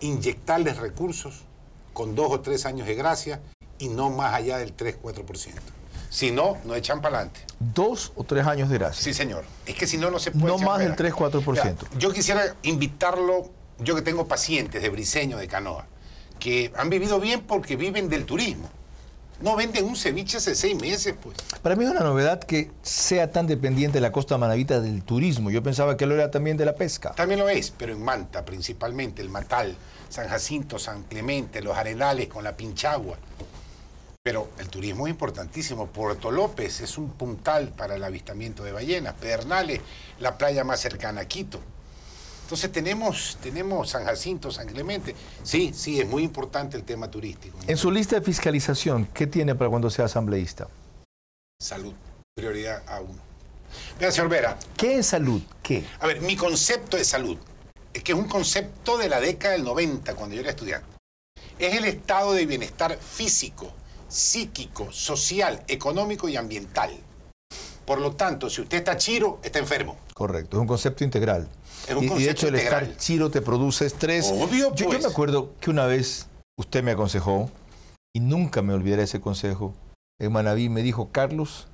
inyectarles recursos con 2 o 3 años de gracia y no más allá del 3-4%. Si no, no echan para adelante. 2 o 3 años de gracia. Sí, señor. Es que si no, no se puede. No más del 3-4%. Yo quisiera invitarlo, yo que tengo pacientes de Briceño, de Canoa, que han vivido bien porque viven del turismo. No venden un ceviche hace 6 meses, pues. Para mí es una novedad que sea tan dependiente la costa manabita del turismo. Yo pensaba que lo era también de la pesca. También lo es, pero en Manta principalmente, el Matal, San Jacinto, San Clemente, los Arenales con la Pinchagua. Pero el turismo es importantísimo. Puerto López es un puntal para el avistamiento de ballenas. Pedernales, la playa más cercana a Quito. Entonces tenemos San Jacinto, San Clemente. Sí, es muy importante el tema turístico. En su lista de fiscalización, ¿qué tiene para cuando sea asambleísta? Salud, prioridad A1. Vea, señor Vera. ¿Qué es salud? ¿Qué? A ver, mi concepto de salud es que es un concepto de la década del 90, cuando yo era estudiante. Es el estado de bienestar físico, psíquico, social, económico y ambiental. Por lo tanto, si usted está chiro, está enfermo. Correcto, es un concepto integral. Es un concepto y de hecho integral. El estar chiro te produce estrés. Obvio, pues. Yo me acuerdo que una vez usted me aconsejó, y nunca me olvidaré ese consejo, en Manabí me dijo: Carlos,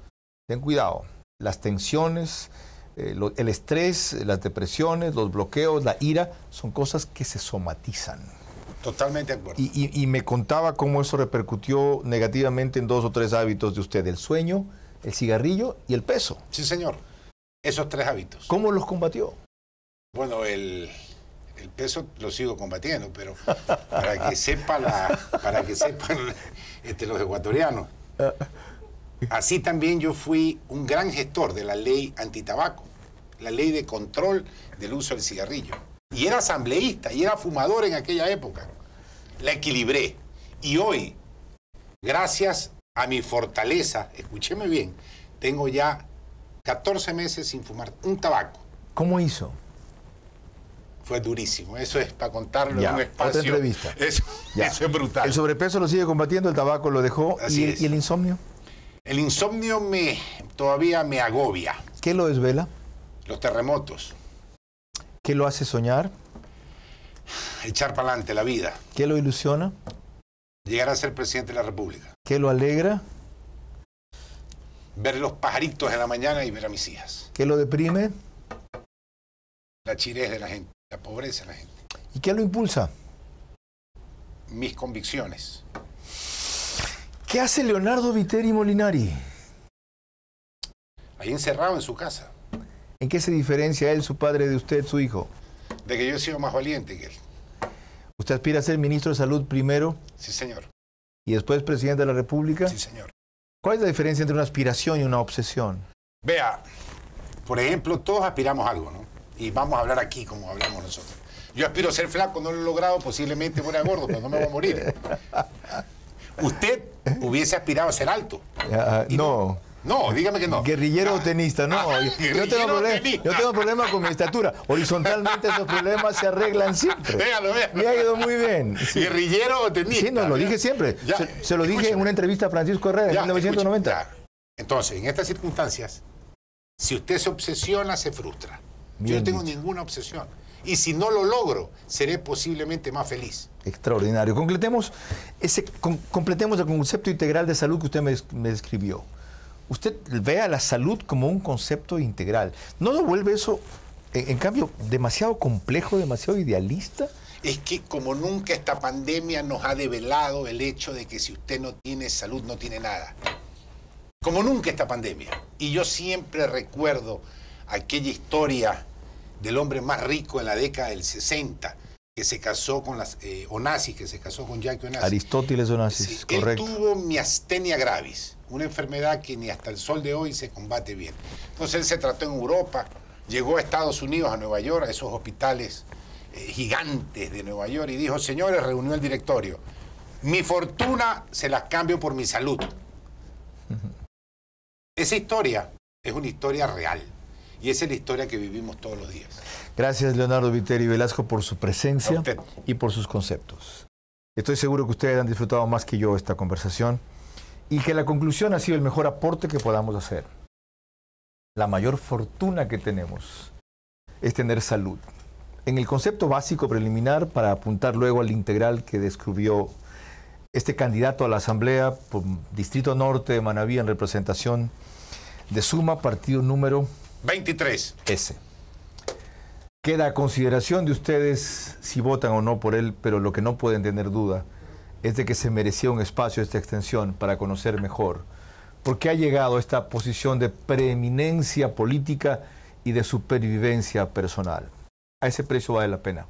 ten cuidado, las tensiones, el estrés, las depresiones, los bloqueos, la ira, son cosas que se somatizan. Totalmente de acuerdo. Y me contaba cómo eso repercutió negativamente en 2 o 3 hábitos de usted: el sueño, el cigarrillo y el peso. Sí, señor. Esos 3 hábitos. ¿Cómo los combatió? Bueno, el peso lo sigo combatiendo, pero para que sepan los ecuatorianos. Así también yo fui un gran gestor de la ley antitabaco, la ley de control del uso del cigarrillo. Y era asambleísta, y era fumador en aquella época. La equilibré. Y hoy, gracias a mi fortaleza, escúcheme bien, tengo ya 14 meses sin fumar un tabaco. ¿Cómo hizo? Fue durísimo. Eso es para contarlo en un espacio. Otra entrevista. Eso es brutal. El sobrepeso lo sigue combatiendo, el tabaco lo dejó. ¿Y el insomnio? El insomnio todavía me agobia. ¿Qué lo desvela? Los terremotos. ¿Qué lo hace soñar? Echar para adelante la vida. ¿Qué lo ilusiona? Llegar a ser presidente de la República. ¿Qué lo alegra? Ver los pajaritos en la mañana y ver a mis hijas. ¿Qué lo deprime? La chirez de la gente, la pobreza de la gente. ¿Y qué lo impulsa? Mis convicciones. ¿Qué hace Leonardo Viteri Molinari? Ahí encerrado en su casa. ¿En qué se diferencia él, su padre, de usted, su hijo? De que yo he sido más valiente que él. ¿Usted aspira a ser ministro de Salud primero? Sí, señor. y después presidente de la República. Sí, señor. ¿Cuál es la diferencia entre una aspiración y una obsesión? Vea, por ejemplo, todos aspiramos a algo, ¿no? Y vamos a hablar aquí como hablamos nosotros. Yo aspiro a ser flaco, no lo he logrado, posiblemente muera gordo, pero no me voy a morir. Usted hubiese aspirado a ser alto. No. No, dígame que no. Guerrillero o tenista, no. Yo tengo problemas con mi estatura. Horizontalmente esos problemas se arreglan siempre. Véalo. Me ha ido muy bien. Sí. ¿Guerrillero o tenista? Sí, no, lo dije siempre. Se lo dije en una entrevista a Francisco Herrera en 1990. Entonces, en estas circunstancias, si usted se obsesiona, se frustra. Yo no tengo ninguna obsesión. Y si no lo logro, seré posiblemente más feliz. Extraordinario. Completemos el concepto integral de salud que usted me describió. Usted ve a la salud como un concepto integral. ¿No lo vuelve eso, en cambio, demasiado complejo, demasiado idealista? Es que como nunca esta pandemia nos ha develado el hecho de que si usted no tiene salud, no tiene nada. Como nunca esta pandemia. Y yo siempre recuerdo aquella historia del hombre más rico en la década del 60, que se casó con Onassis, que se casó con Jackie Onassis. Aristóteles Onassis, sí, correcto. Él tuvo miastenia gravis, una enfermedad que ni hasta el sol de hoy se combate bien. Entonces él se trató en Europa, llegó a Estados Unidos, a Nueva York, a esos hospitales gigantes de Nueva York, y dijo: señores, reunió el directorio, mi fortuna se las cambio por mi salud. Esa historia es una historia real. Y esa es la historia que vivimos todos los días. Gracias, Leonardo Viteri Velasco, por su presencia y por sus conceptos. Estoy seguro que ustedes han disfrutado más que yo esta conversación y que la conclusión ha sido el mejor aporte que podamos hacer. La mayor fortuna que tenemos es tener salud. En el concepto básico preliminar, para apuntar luego al integral que descubrió este candidato a la Asamblea por Distrito Norte de Manabí en representación de Suma, partido número 23. Ese. Queda a consideración de ustedes si votan o no por él, pero lo que no pueden tener duda es de que se merecía un espacio esta extensión para conocer mejor por qué ha llegado a esta posición de preeminencia política y de supervivencia personal. A ese precio vale la pena,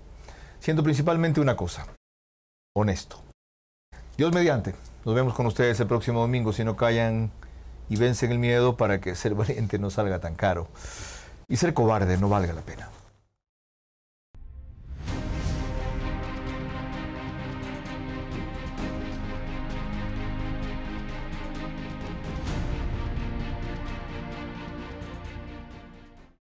siendo principalmente una cosa: honesto. Dios mediante, nos vemos con ustedes el próximo domingo, si no callan y vencen el miedo, para que ser valiente no salga tan caro y ser cobarde no valga la pena.